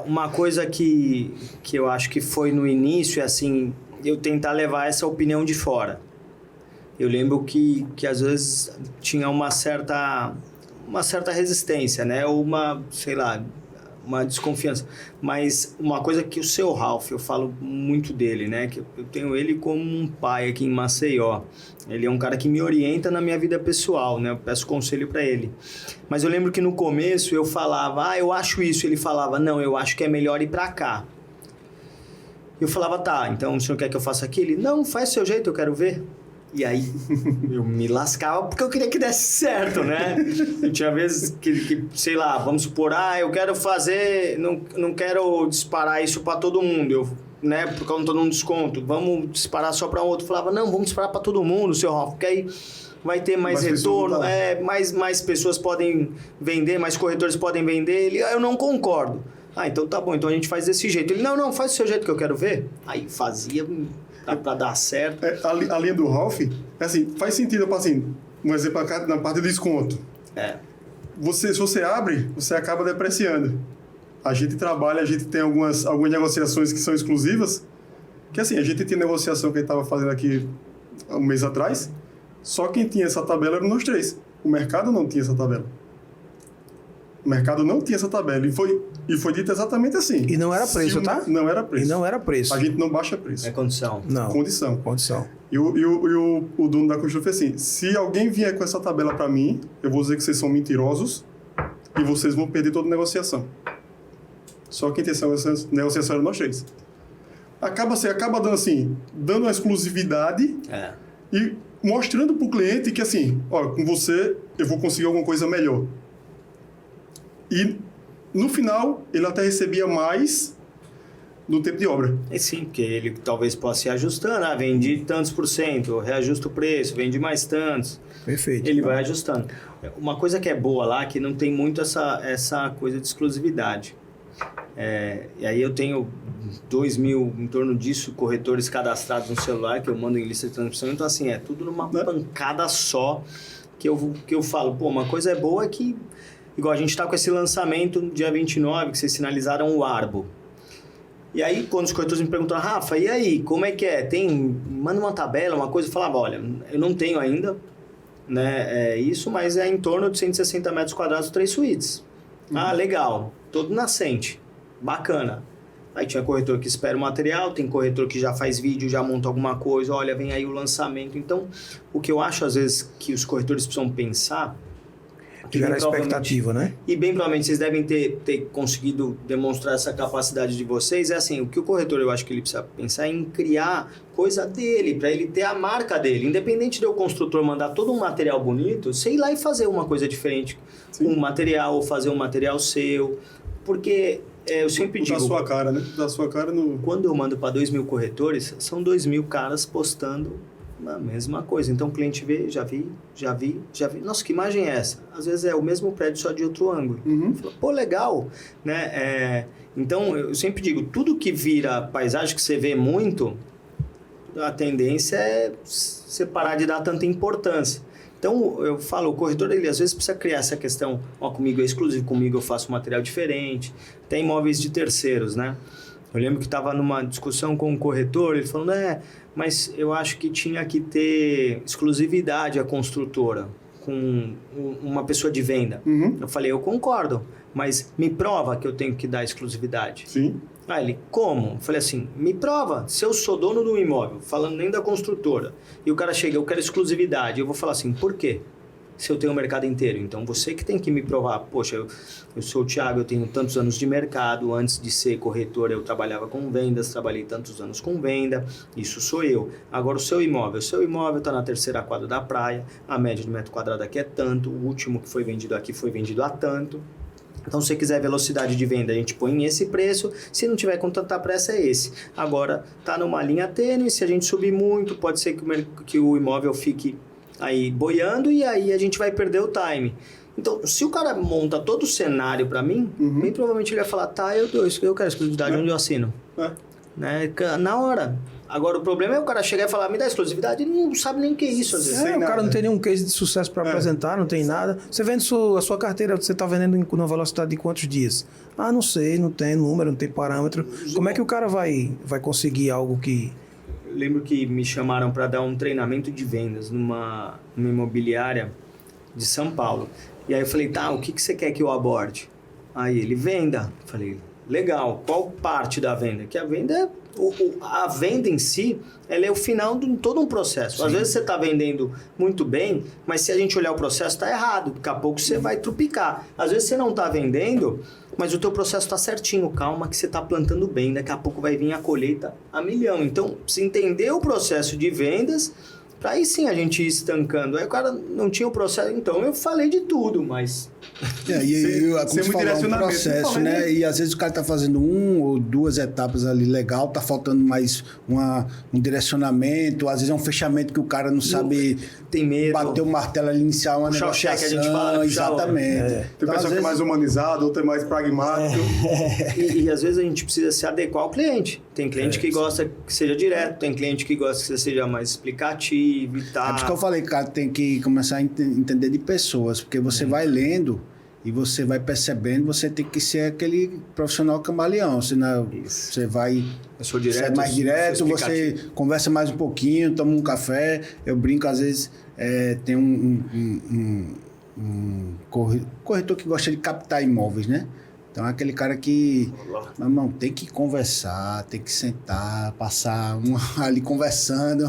Uma coisa que eu acho que foi no início, é assim, eu tentar levar essa opinião de fora. Eu lembro que às vezes tinha uma certa resistência, né? Ou uma desconfiança. Mas uma coisa que o seu Ralph, eu falo muito dele, né? Que eu tenho ele como um pai aqui em Maceió. Ele é um cara que me orienta na minha vida pessoal, né? Eu peço conselho para ele. Mas eu lembro que no começo eu falava, eu acho isso. Ele falava, não, eu acho que é melhor ir para cá. Eu falava, tá, então o senhor quer que eu faça aquilo? Ele, não, faz do seu jeito, eu quero ver. E aí eu me lascava porque eu queria que desse certo, né? Eu tinha vezes que sei lá, vamos supor, eu quero fazer, não quero disparar isso para todo mundo, né? Porque eu não tô dando desconto, vamos disparar só para um outro. Eu falava, não, vamos disparar para todo mundo, seu Ralf, porque aí vai ter mais retorno, mais pessoas podem vender, mais corretores podem vender. Ele, eu não concordo. Então tá bom, então a gente faz desse jeito. Ele, não, faz do seu jeito que eu quero ver. Aí fazia pra dar certo. A linha do Ralph, assim, faz sentido, assim, um exemplo na parte de desconto. Se você abre, você acaba depreciando. A gente trabalha, a gente tem algumas negociações que são exclusivas, que assim, a gente tinha negociação que a gente estava fazendo aqui um mês atrás, só quem tinha essa tabela eram nós três. O mercado não tinha essa tabela. O mercado não tinha essa tabela. E foi dito exatamente assim. E não era preço, tá? Não era preço. E não era preço. A gente não baixa preço. É condição. Não. Condição. E o dono da construção fez assim, se alguém vier com essa tabela para mim, eu vou dizer que vocês são mentirosos e vocês vão perder toda a negociação. Só quem tem essa negociação era nós três. Acaba dando assim, dando uma exclusividade e mostrando para o cliente que assim, com você eu vou conseguir alguma coisa melhor. E, no final, ele até recebia mais no tempo de obra. Sim, porque ele talvez possa ir ajustando. Vendi tantos %, reajusta o preço, vende mais tantos. Perfeito. Ele vai ajustando. Uma coisa que é boa lá, que não tem muito essa coisa de exclusividade. E aí eu tenho 2.000, em torno disso, corretores cadastrados no celular, que eu mando em lista de transmissão. Então, assim, é tudo numa pancada só que eu falo. Uma coisa boa é que igual a gente está com esse lançamento no dia 29, que vocês sinalizaram o Arbo. E aí, quando os corretores me perguntaram, Rafa, e aí, como é que é? Manda uma tabela, uma coisa. Eu falava, olha, eu não tenho ainda, né, isso, mas é em torno de 160 metros quadrados, 3 suítes. Legal, todo nascente, bacana. Aí tinha corretor que espera o material, tem corretor que já faz vídeo, já monta alguma coisa, olha, vem aí o lançamento. Então, o que eu acho, às vezes, que os corretores precisam pensar... Gerar expectativa, né? E bem provavelmente vocês devem ter conseguido demonstrar essa capacidade de vocês. É assim, o que o corretor, eu acho que ele precisa pensar em criar coisa dele, para ele ter a marca dele. Independente de o construtor mandar todo um material bonito, você ir lá e fazer uma coisa diferente com um material, ou fazer um material seu. Porque eu sempre digo... Da sua cara, né? Da sua cara no... Quando eu mando para 2.000 corretores, são 2.000 caras postando a mesma coisa. Então o cliente vê, já vi. Nossa, que imagem é essa? Às vezes é o mesmo prédio, só de outro ângulo. Fala, pô, legal, né? Então eu sempre digo, tudo que vira paisagem que você vê muito, a tendência é você parar de dar tanta importância. Então eu falo, o corretor ele às vezes precisa criar essa questão, comigo é exclusivo, comigo eu faço um material diferente. Tem imóveis de terceiros, né? Eu lembro que estava numa discussão com um corretor, ele falou, mas eu acho que tinha que ter exclusividade a construtora com uma pessoa de venda. Eu falei, eu concordo, mas me prova que eu tenho que dar exclusividade. Sim. Ele, como? Eu falei assim, me prova, se eu sou dono do imóvel, falando nem da construtora, e o cara chega, eu quero exclusividade, eu vou falar assim, por quê? Se eu tenho o mercado inteiro. Então, você que tem que me provar. Poxa, eu sou o Thiago, eu tenho tantos anos de mercado. Antes de ser corretor, eu trabalhava com vendas, trabalhei tantos anos com venda. Isso sou eu. Agora, o seu imóvel está na terceira quadra da praia. A média de metro quadrado aqui é tanto. O último que foi vendido aqui foi vendido a tanto. Então, se você quiser velocidade de venda, a gente põe esse preço. Se não tiver com tanta pressa, é esse. Agora, está numa linha tênue. Se a gente subir muito, pode ser que o imóvel fique... aí boiando e aí a gente vai perder o time. Então, se o cara monta todo o cenário para mim, bem provavelmente ele vai falar, eu quero exclusividade, onde eu assino? né? Na hora. Agora, o problema é o cara chegar e falar, me dá exclusividade, ele não sabe nem o que é isso, às vezes. O cara não tem nenhum case de sucesso para apresentar, não tem nada. Você vende a sua carteira, você está vendendo numa velocidade de quantos dias? Ah, não sei, não tem número, não tem parâmetro. Como é que o cara vai conseguir algo que... Eu lembro que me chamaram para dar um treinamento de vendas numa imobiliária de São Paulo. E aí eu falei, tá, o que você quer que eu aborde? Aí ele, venda. Eu falei, legal, qual parte da venda? Que a venda é... A venda em si, ela é o final de todo um processo. Sim. Às vezes você está vendendo muito bem, mas se a gente olhar o processo, está errado. Daqui a pouco você vai trupicar. Às vezes você não está vendendo, mas o teu processo está certinho. Calma que você está plantando bem. Daqui a pouco vai vir a colheita a milhão. Então, se entender o processo de vendas, para aí sim a gente ir estancando. Aí o cara não tinha o processo, então eu falei de tudo, mas... Como você falou, um processo, né? E às vezes o cara tá fazendo 1 ou 2 etapas ali legal, tá faltando mais um direcionamento, às vezes é um fechamento que o cara não sabe... Tem medo. Bater o martelo ali, iniciar uma puxar negociação. O cheque, a gente fala, exatamente. Tem então, pessoa que é mais humanizado, outra é mais pragmático. E às vezes a gente precisa se adequar ao cliente. Tem cliente que gosta que seja direto, tem cliente que gosta que você seja mais explicativo e tal. É por isso que eu falei, cara, tem que começar a entender de pessoas, porque você vai lendo e você vai percebendo, você tem que ser aquele profissional camaleão, senão você vai... Eu sou direto, você é mais direto, você conversa mais um pouquinho, toma um café. Eu brinco, às vezes, tem um corretor que gosta de captar imóveis, né? Então é aquele cara que, meu irmão, tem que conversar, tem que sentar, passar ali conversando.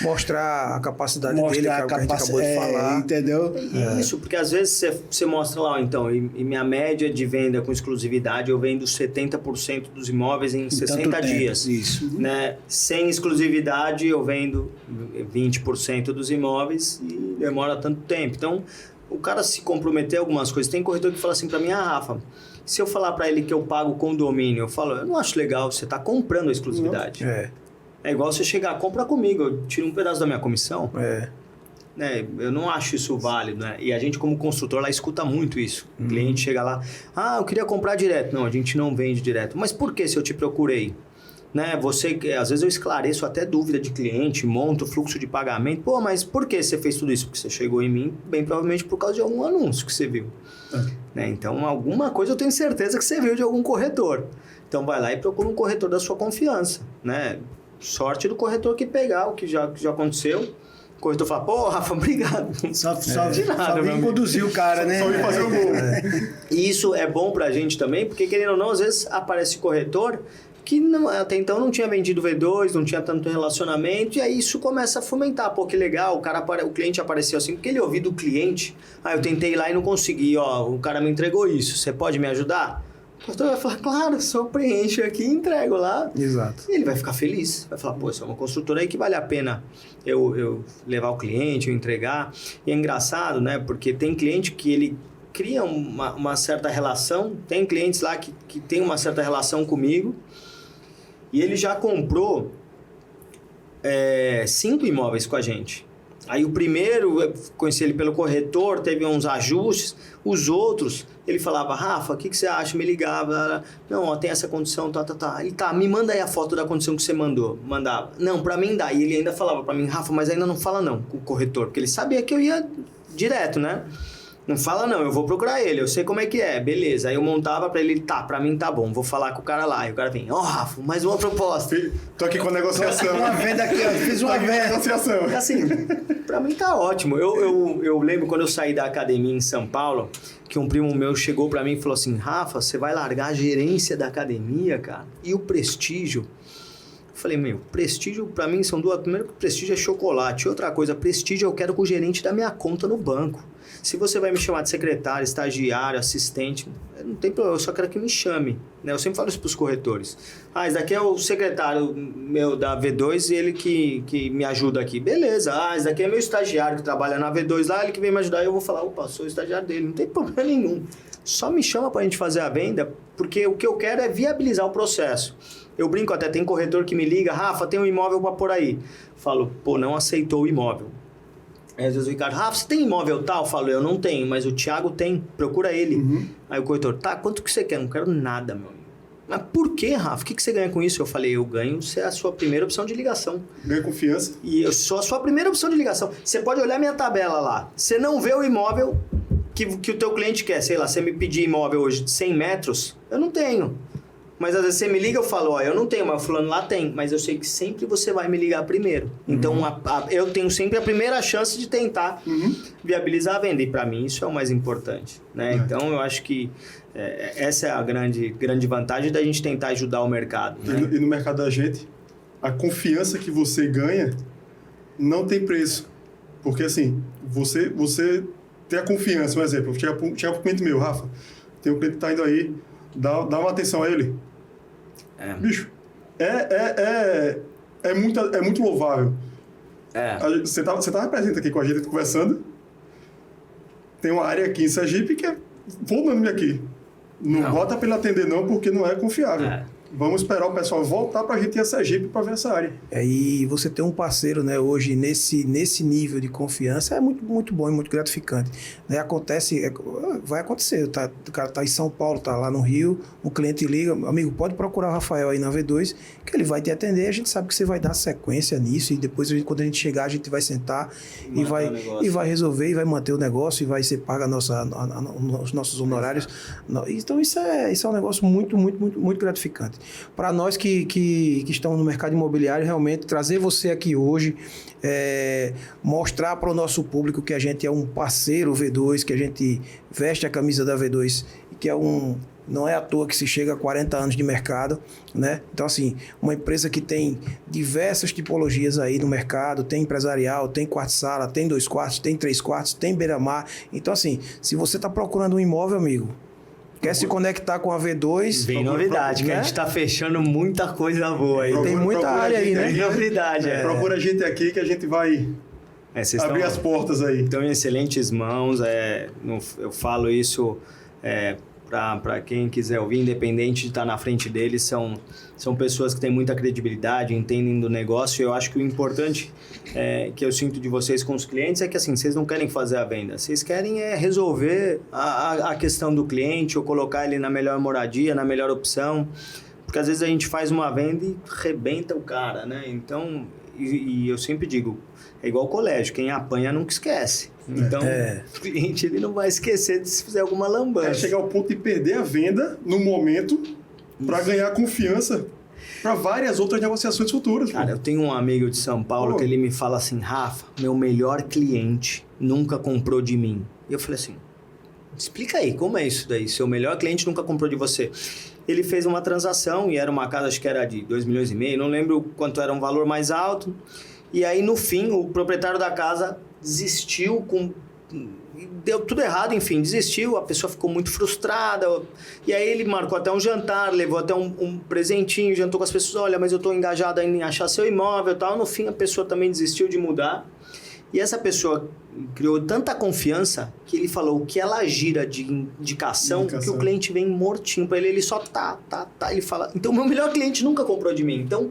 Mostrar a capacidade dele, que é o que a gente acabou de falar. Entendeu? Isso, porque às vezes você mostra lá, então, e minha média de venda com exclusividade, eu vendo 70% dos imóveis em 60 dias. Isso. Né? Sem exclusividade, eu vendo 20% dos imóveis e demora tanto tempo. Então, o cara se comprometer a algumas coisas. Tem corretor que fala assim pra mim, Rafa, se eu falar para ele que eu pago condomínio, eu falo, eu não acho legal, você está comprando a exclusividade. É igual você chegar, compra comigo, eu tiro um pedaço da minha comissão. Né? Eu não acho isso válido, né? E a gente como construtor lá escuta muito isso. O cliente chega lá, eu queria comprar direto. Não, a gente não vende direto. Mas por que se eu te procurei? Né? Às vezes eu esclareço até dúvida de cliente, monto o fluxo de pagamento. Pô, mas por que você fez tudo isso? Porque você chegou em mim, bem provavelmente por causa de algum anúncio que você viu. Né? Então, alguma coisa eu tenho certeza que você viu de algum corretor. Então, vai lá e procura um corretor da sua confiança. Né? Sorte do corretor que pegar o que já aconteceu. O corretor fala, pô, Rafa, obrigado. Só vem conduzir o cara, né? Só vem fazer o gol. E isso é bom pra gente também, porque querendo ou não, às vezes aparece corretor que até então não tinha vendido V2, não tinha tanto relacionamento, e aí isso começa a fomentar. Pô, que legal, o cliente apareceu assim, porque ele ouviu do cliente, eu tentei ir lá e não consegui, o cara me entregou isso, você pode me ajudar? O pastor vai falar, claro, só preencho aqui e entrego lá. Exato. E ele vai ficar feliz, vai falar, pô, isso é uma construtora aí que vale a pena eu levar o cliente, eu entregar. E é engraçado, né, porque tem cliente que ele cria uma certa relação, tem clientes lá que tem uma certa relação comigo, e ele já comprou 5 imóveis com a gente. Aí o primeiro, eu conheci ele pelo corretor, teve uns ajustes. Os outros, ele falava, Rafa, o que você acha? Me ligava. Não, tem essa condição, tá. Ele, me manda aí a foto da condição que você mandou. Mandava. Não, pra mim dá. E ele ainda falava pra mim, Rafa, mas ainda não fala não com o corretor. Porque ele sabia que eu ia direto, né? Não fala não, eu vou procurar ele, eu sei como é que é, beleza. Aí eu montava pra ele, pra mim tá bom, vou falar com o cara lá. E o cara vem, Rafa, mais uma proposta. Tô aqui com a negociação. Uma venda aqui, ó, fiz uma venda. Negociação. Assim, pra mim tá ótimo. Eu lembro quando eu saí da academia em São Paulo, que um primo meu chegou pra mim e falou assim, Rafa, você vai largar a gerência da academia, cara? E o prestígio? Eu falei, prestígio pra mim são duas... Primeiro que prestígio é chocolate. Outra coisa, prestígio eu quero com o gerente da minha conta no banco. Se você vai me chamar de secretário, estagiário, assistente, não tem problema, eu só quero que me chame. Né? Eu sempre falo isso para os corretores. Esse daqui é o secretário meu da V2 e ele que me ajuda aqui. Beleza, esse daqui é meu estagiário que trabalha na V2 lá, ele que vem me ajudar e eu vou falar, sou o estagiário dele, não tem problema nenhum. Só me chama para a gente fazer a venda, porque o que eu quero é viabilizar o processo. Eu brinco até, tem corretor que me liga, Rafa, tem um imóvel para pôr aí. Falo, não aceitou o imóvel. Aí às vezes o Ricardo, Rafa, você tem imóvel tal? Eu falo, eu não tenho, mas o Thiago tem, procura ele. Aí o corretor, quanto que você quer? Não quero nada, meu amigo. Mas por que, Rafa? O que você ganha com isso? Eu falei, eu ganho ser a sua primeira opção de ligação. Ganha confiança. E eu sou a sua primeira opção de ligação. Você pode olhar minha tabela lá. Você não vê o imóvel que o teu cliente quer. Sei lá, você me pedir imóvel hoje de 100 metros, eu não tenho. Mas às vezes você me liga, eu falo, ó, eu não tenho, mas o fulano lá tem. Mas eu sei que sempre você vai me ligar primeiro. Então, eu tenho sempre a primeira chance de tentar viabilizar a venda. E para mim isso é o mais importante, né? Então, eu acho que essa é a grande vantagem da gente tentar ajudar o mercado, né? E no mercado da gente, a confiança que você ganha não tem preço. Porque assim, você tem a confiança, um exemplo. Chega para um cliente meu, Rafa, tem um cliente que está indo aí, dá uma atenção a ele. Bicho, é muito louvável. Você tá presente aqui com a gente, conversando. Tem uma área aqui em Sergipe que é... Vou o nome aqui. Não bota para ele atender não, porque não é confiável. Vamos esperar o pessoal voltar para a gente ir a Sergipe para ver essa área. E você ter um parceiro, né, hoje nesse nível de confiança é muito, muito bom e muito gratificante. Né, vai acontecer. O cara tá em São Paulo, tá lá no Rio, o cliente liga, amigo, pode procurar o Rafael aí na V2, que ele vai te atender, a gente sabe que você vai dar sequência nisso e depois quando a gente chegar a gente vai sentar e vai resolver e vai manter o negócio e vai ser paga os nossos honorários. Então isso é um negócio muito, muito, muito, muito gratificante. Para nós que estamos no mercado imobiliário, realmente trazer você aqui hoje, mostrar para o nosso público que a gente é um parceiro V2, que a gente veste a camisa da V2, que não é à toa que se chega a 40 anos de mercado, né? Então, assim, uma empresa que tem diversas tipologias aí no mercado, tem empresarial, tem quarto-sala, tem 2 quartos, tem 3 quartos, tem beira-mar. Então, assim, se você está procurando um imóvel, amigo, quer se conectar com a V2... Vem novidade, que a gente está fechando muita coisa boa aí. Tem muita área aí, né? Tem novidade. Procura a gente aqui que a gente vai abrir as portas aí. Estão em excelentes mãos. Eu falo isso para quem quiser ouvir, independente de estar na frente deles, são pessoas que têm muita credibilidade, entendem do negócio. Eu acho que o importante que eu sinto de vocês com os clientes é que assim, vocês não querem fazer a venda, vocês querem resolver a questão do cliente ou colocar ele na melhor moradia, na melhor opção, porque às vezes a gente faz uma venda e rebenta o cara, né? Então, e eu sempre digo, é igual colégio, quem apanha nunca esquece. Então, o cliente ele não vai esquecer de se fizer alguma lambança. Chegar ao ponto de perder a venda no momento para ganhar confiança para várias outras negociações futuras. Cara, eu tenho um amigo de São Paulo que ele me fala assim, Rafa, meu melhor cliente nunca comprou de mim. E eu falei assim, explica aí, como é isso daí? Seu melhor cliente nunca comprou de você. Ele fez uma transação e era uma casa, acho que era de 2,5 milhões, não lembro quanto era um valor mais alto. E aí, no fim, o proprietário da casa desistiu, deu tudo errado, enfim, desistiu, a pessoa ficou muito frustrada. E aí ele marcou até um jantar, levou até um presentinho, jantou com as pessoas, olha, mas eu estou engajado em achar seu imóvel e tal. No fim, a pessoa também desistiu de mudar. E essa pessoa criou tanta confiança que ele falou o que ela gira de indicação que o cliente vem mortinho para ele só tá. Ele fala, então meu melhor cliente nunca comprou de mim. Então,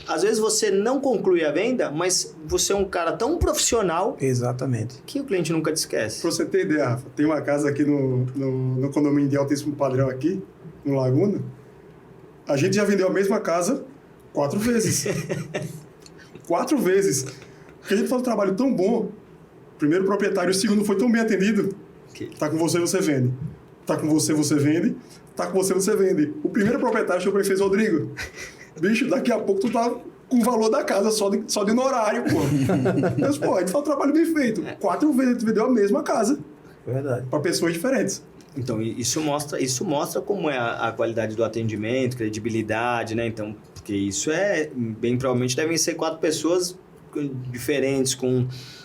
às vezes você não conclui a venda, mas você é um cara tão profissional... Exatamente. Que o cliente nunca te esquece. Para você ter ideia, Rafa, tem uma casa aqui no condomínio de altíssimo padrão aqui, no Laguna. A gente já vendeu a mesma casa 4 vezes. 4 vezes. Porque a gente faz um trabalho tão bom. Primeiro, o proprietário, o segundo foi tão bem atendido. Tá com você, você vende. Tá com você, você vende. Tá com você, você vende. O primeiro proprietário chegou e fez, Rodrigo, bicho, daqui a pouco tu tá com o valor da casa só de honorário, pô. Mas, pô, a gente faz um trabalho bem feito. 4 vezes a gente vendeu a mesma casa. Verdade. Para pessoas diferentes. Então, isso mostra como é a qualidade do atendimento, credibilidade, né? Então, porque isso bem provavelmente devem ser 4 pessoas diferentes,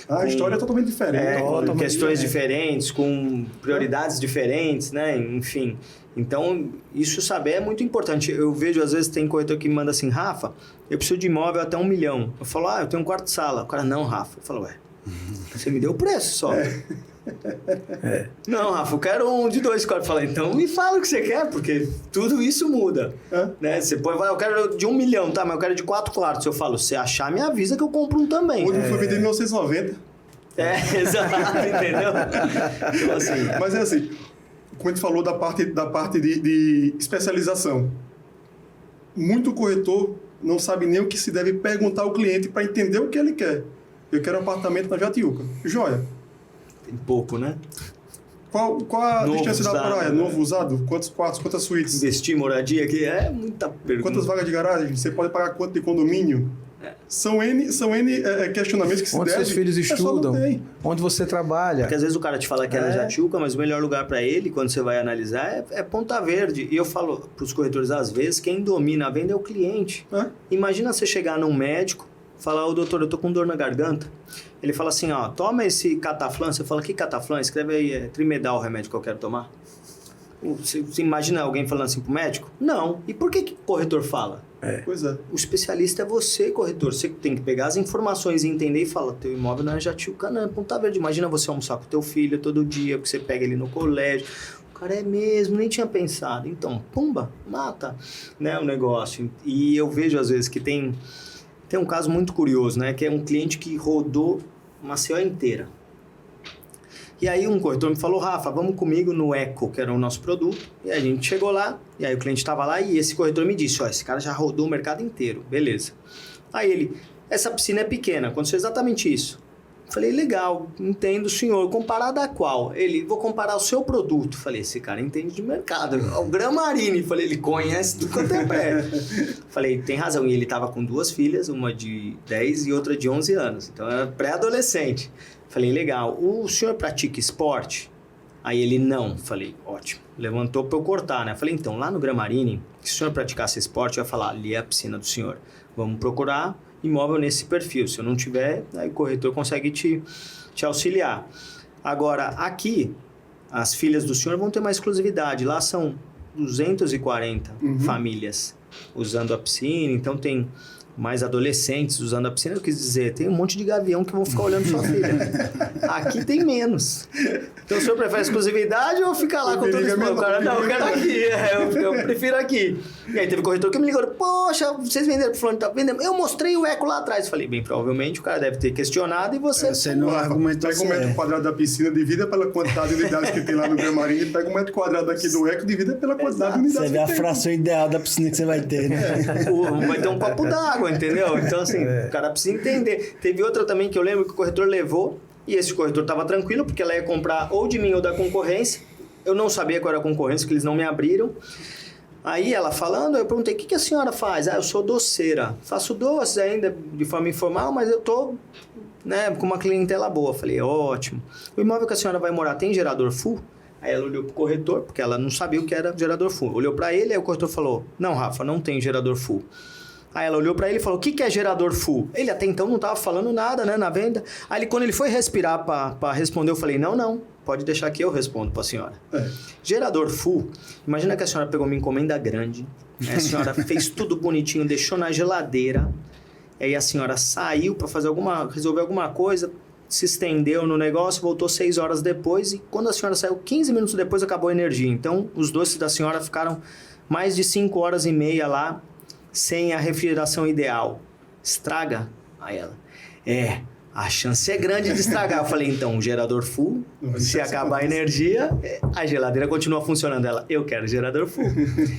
a história é totalmente diferente. Com questões diferentes, com prioridades diferentes, né? Enfim. Então, isso saber é muito importante. Eu vejo, às vezes, tem corretor que me manda assim, Rafa, eu preciso de imóvel até 1 milhão. Eu falo, eu tenho um quarto de sala. O cara, não, Rafa. Eu falo, você me deu o preço só. Não, Rafa, eu quero um de 2 quartos. Eu falo, então me fala o que você quer, porque tudo isso muda. Né? Você põe, eu quero de 1 milhão, tá? Mas eu quero de 4 quartos. Eu falo, se achar, me avisa que eu compro um também. Hoje foi vender em 1990. Exato, entendeu? Então, assim, mas é assim, como a gente falou da parte de especialização. muito corretor não sabe nem o que se deve perguntar ao cliente para entender o que ele quer. Eu quero um apartamento na Jatiuca. Joia. Tem pouco, né? Qual a Novo distância da usado, praia? né? Novo usado? Quantos quartos? Quantas suítes? Investir em moradia aqui é muita pergunta. Quantas vagas de garagem? Você pode pagar quanto de condomínio? São N questionamentos que se Onde devem. seus filhos É só estudam? não tem. Onde você trabalha? Porque às vezes o cara te fala que era Jatiuca, mas o melhor lugar para ele, quando você vai analisar, é Ponta Verde. E eu falo para os corretores, às vezes, quem domina a venda é o cliente. É? Imagina você chegar num médico, falar, ô doutor, eu tô com dor na garganta. Ele fala assim, ó, toma esse Cataflan. Você fala, que Cataflan? Escreve aí, Trimedal o remédio que eu quero tomar. Você imagina alguém falando assim pro médico? Não. E por que o corretor fala? Pois é. O especialista é você, corretor. Você tem que pegar as informações e entender e falar, teu imóvel não é Jatiuca, não, é Ponta Verde. Imagina você almoçar com teu filho todo dia, porque você pega ele no colégio. O cara é mesmo, nem tinha pensado. Então, pumba, mata, né, o negócio. E eu vejo às vezes que tem um caso muito curioso, né, que é um cliente que rodou Maceió inteira. E aí um corretor me falou, Rafa, vamos comigo no Eco, que era o nosso produto. E a gente chegou lá, e aí o cliente estava lá e esse corretor me disse, ó, esse cara já rodou o mercado inteiro, beleza. Aí ele, essa piscina é pequena, aconteceu exatamente isso. Falei, legal, entendo, senhor, comparado a qual? Ele, vou comparar o seu produto. Falei, esse cara entende de mercado. O Gramarini, falei, ele conhece tudo quanto é prédio. Falei, tem razão, e ele estava com 2 filhas, uma de 10 e outra de 11 anos, então era pré-adolescente. Falei, legal, o senhor pratica esporte? Aí ele, não. Falei, ótimo. Levantou para eu cortar, né? Falei, então, lá no Gramarini, se o senhor praticasse esporte, eu ia falar, ali é a piscina do senhor. Vamos procurar imóvel nesse perfil. Se eu não tiver, aí o corretor consegue te auxiliar. Agora, aqui, as filhas do senhor vão ter uma exclusividade. Lá são 240 famílias usando a piscina, então tem mais adolescentes usando a piscina. Eu quis dizer, tem um monte de gavião que vão ficar olhando sua filha. Aqui tem menos. Então o senhor prefere exclusividade ou ficar lá com todo esse povo? Não, eu quero aqui, eu prefiro aqui. E aí teve corretor que me ligou, poxa, vocês venderam pro fulano, tá vendendo? Eu mostrei o Eco lá atrás. Falei, bem, provavelmente o cara deve ter questionado e você... Você não argumentou. Pega um metro quadrado da piscina, divida pela quantidade de unidades que tem lá no Gramarini, pega um metro quadrado aqui do Eco, divida pela quantidade de unidades Você que vê a tem. fração ideal da piscina que você vai ter, né? Vai ter um copo d'água, entendeu? Então, assim, o cara precisa entender. Teve outra também que eu lembro que o corretor levou, e esse corretor estava tranquilo, porque ela ia comprar ou de mim ou da concorrência. Eu não sabia qual era a concorrência, que eles não me abriram. Aí ela falando, eu perguntei, o que a senhora faz? Ah, eu sou doceira. Faço doces ainda de forma informal, mas eu tô, né, com uma clientela boa. Falei, ótimo. O imóvel que a senhora vai morar tem gerador full? Aí ela olhou pro corretor, porque ela não sabia o que era gerador full. Olhou para ele, aí o corretor falou, não, Rafa, não tem gerador full. Aí ela olhou para ele e falou, o que é gerador full? Ele até então não estava falando nada, né, na venda. Aí quando ele foi respirar para responder, eu falei, não, pode deixar que eu respondo para a senhora. Gerador full, imagina que a senhora pegou uma encomenda grande, né, a senhora fez tudo bonitinho, deixou na geladeira, e aí a senhora saiu para resolver alguma coisa, se estendeu no negócio, voltou 6 horas depois, e quando a senhora saiu, 15 minutos depois acabou a energia. Então, os doces da senhora ficaram mais de 5 horas e meia lá, sem a refrigeração ideal. Estraga? Aí ela, a chance é grande de estragar. Eu falei, então, gerador full, se acabar a energia, a geladeira continua funcionando. Ela, eu quero gerador full.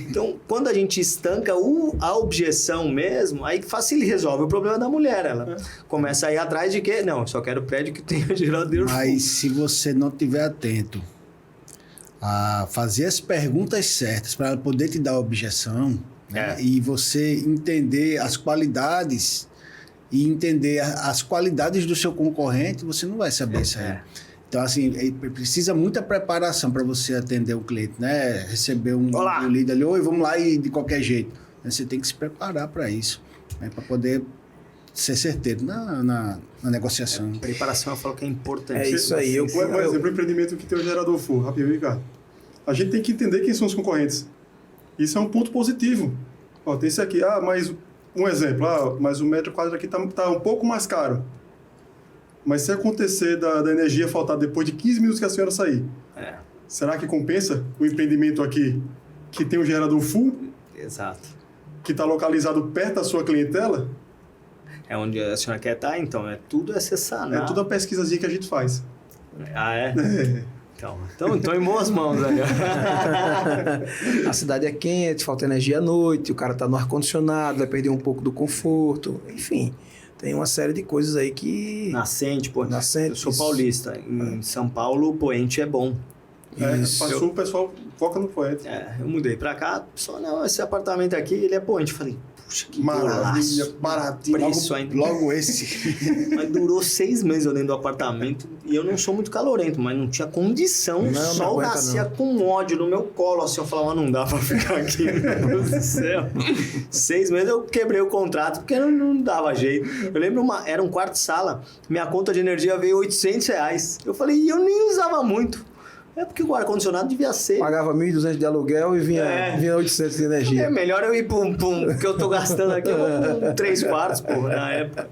Então, quando a gente estanca a objeção mesmo, aí facilita, resolve o problema da mulher. Ela começa a ir atrás de quê? Não, só quero prédio que tenha gerador full. Mas se você não estiver atento a fazer as perguntas certas para ela poder te dar a objeção, né? E você entender as qualidades e entender as qualidades do seu concorrente, você não vai saber isso aí. Então, assim, precisa muita preparação para você atender o cliente, né? Receber um líder ali, oi, vamos lá e de qualquer jeito. Você tem que se preparar para isso, né? Para poder ser certeiro na negociação. Preparação, eu falo que é importante. É isso aí. Um exemplo, o empreendimento que tem o gerador full, rapidinho, Ricardo. A gente tem que entender quem são os concorrentes. Isso é um ponto positivo. Ó, tem esse aqui, mas um exemplo, mas o metro quadrado aqui tá um pouco mais caro. Mas se acontecer da energia faltar depois de 15 minutos que a senhora sair, será que compensa o empreendimento aqui que tem um gerador full? Exato. Que está localizado perto da sua clientela? É onde a senhora quer estar, então. Tudo acessar, né? É tudo a pesquisazinha que a gente faz. Ah, é? Então em boas mãos aí. A cidade é quente, falta energia à noite, o cara tá no ar-condicionado, vai perder um pouco do conforto, enfim. Tem uma série de coisas aí que... Nascente, pô. Nascente, eu sou isso. paulista. Em São Paulo, o poente é bom. Passou, o pessoal foca no poente. Eu mudei pra cá, só não, esse apartamento aqui, ele é poente. Falei, puxa, que Maravilha, golaço. baratinho. Preço ainda. Logo esse. Mas durou 6 meses eu dentro do apartamento e eu não sou muito calorento, mas não tinha condição. Não, O não sol aguenta, nascia com ódio no meu colo, assim, eu falava, não dá pra ficar aqui, meu Deus do céu. 6 meses eu quebrei o contrato porque não dava jeito. Eu lembro, era um quarto de sala, minha conta de energia veio R$800. Eu falei, e eu nem usava muito. É porque o ar-condicionado devia ser. Pagava 1.200 de aluguel e vinha 800 de energia. É melhor eu ir que eu tô gastando aqui, eu vou 3 quartos, porra, na época.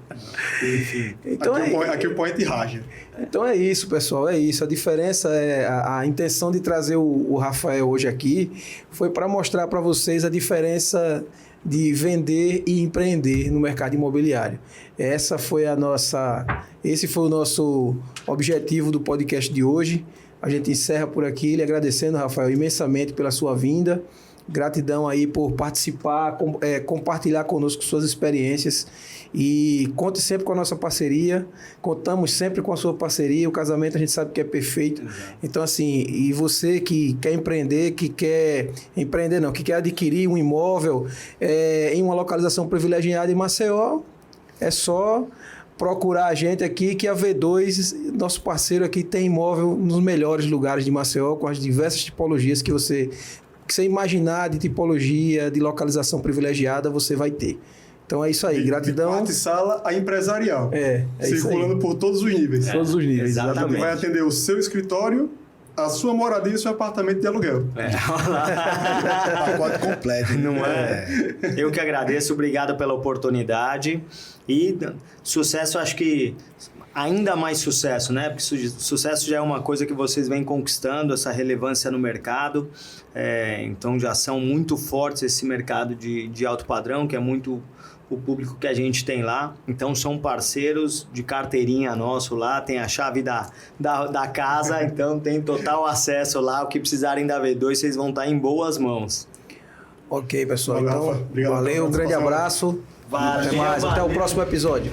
Enfim. Então Aqui o poente raja. Então é isso, pessoal, é isso. A diferença é a intenção de trazer o Rafael hoje aqui foi para mostrar para vocês a diferença de vender e empreender no mercado imobiliário. Esse foi o nosso objetivo do podcast de hoje. A gente encerra por aqui, lhe agradecendo, Rafael, imensamente pela sua vinda. Gratidão aí por participar, compartilhar conosco suas experiências. E conte sempre com a nossa parceria. Contamos sempre com a sua parceria. O casamento a gente sabe que é perfeito. Então, assim, e você que quer empreender, que quer adquirir um imóvel em uma localização privilegiada em Maceió, é só procurar a gente aqui, que a V2, nosso parceiro aqui, tem imóvel nos melhores lugares de Maceió, com as diversas tipologias que você imaginar de tipologia, de localização privilegiada, você vai ter. Então é isso aí, gratidão. De quarto e sala a empresarial. Circulando por todos os níveis. Todos os níveis, exatamente. Vai atender o seu escritório, a sua moradia e o seu apartamento de aluguel. Pacote completo. Não é? Eu que agradeço, obrigado pela oportunidade. E sucesso, acho que ainda mais sucesso, né? Porque sucesso já é uma coisa que vocês vêm conquistando, essa relevância no mercado. Então já são muito fortes esse mercado de alto padrão, que é muito o público que a gente tem lá. Então são parceiros de carteirinha nosso lá, tem a chave da casa, então tem total acesso lá. O que precisarem da V2, vocês vão estar em boas mãos. Ok, pessoal. Valeu, Então, Rafa. Obrigado valeu, um grande abraço. Valeu, Até mais. Até o valeu. próximo episódio.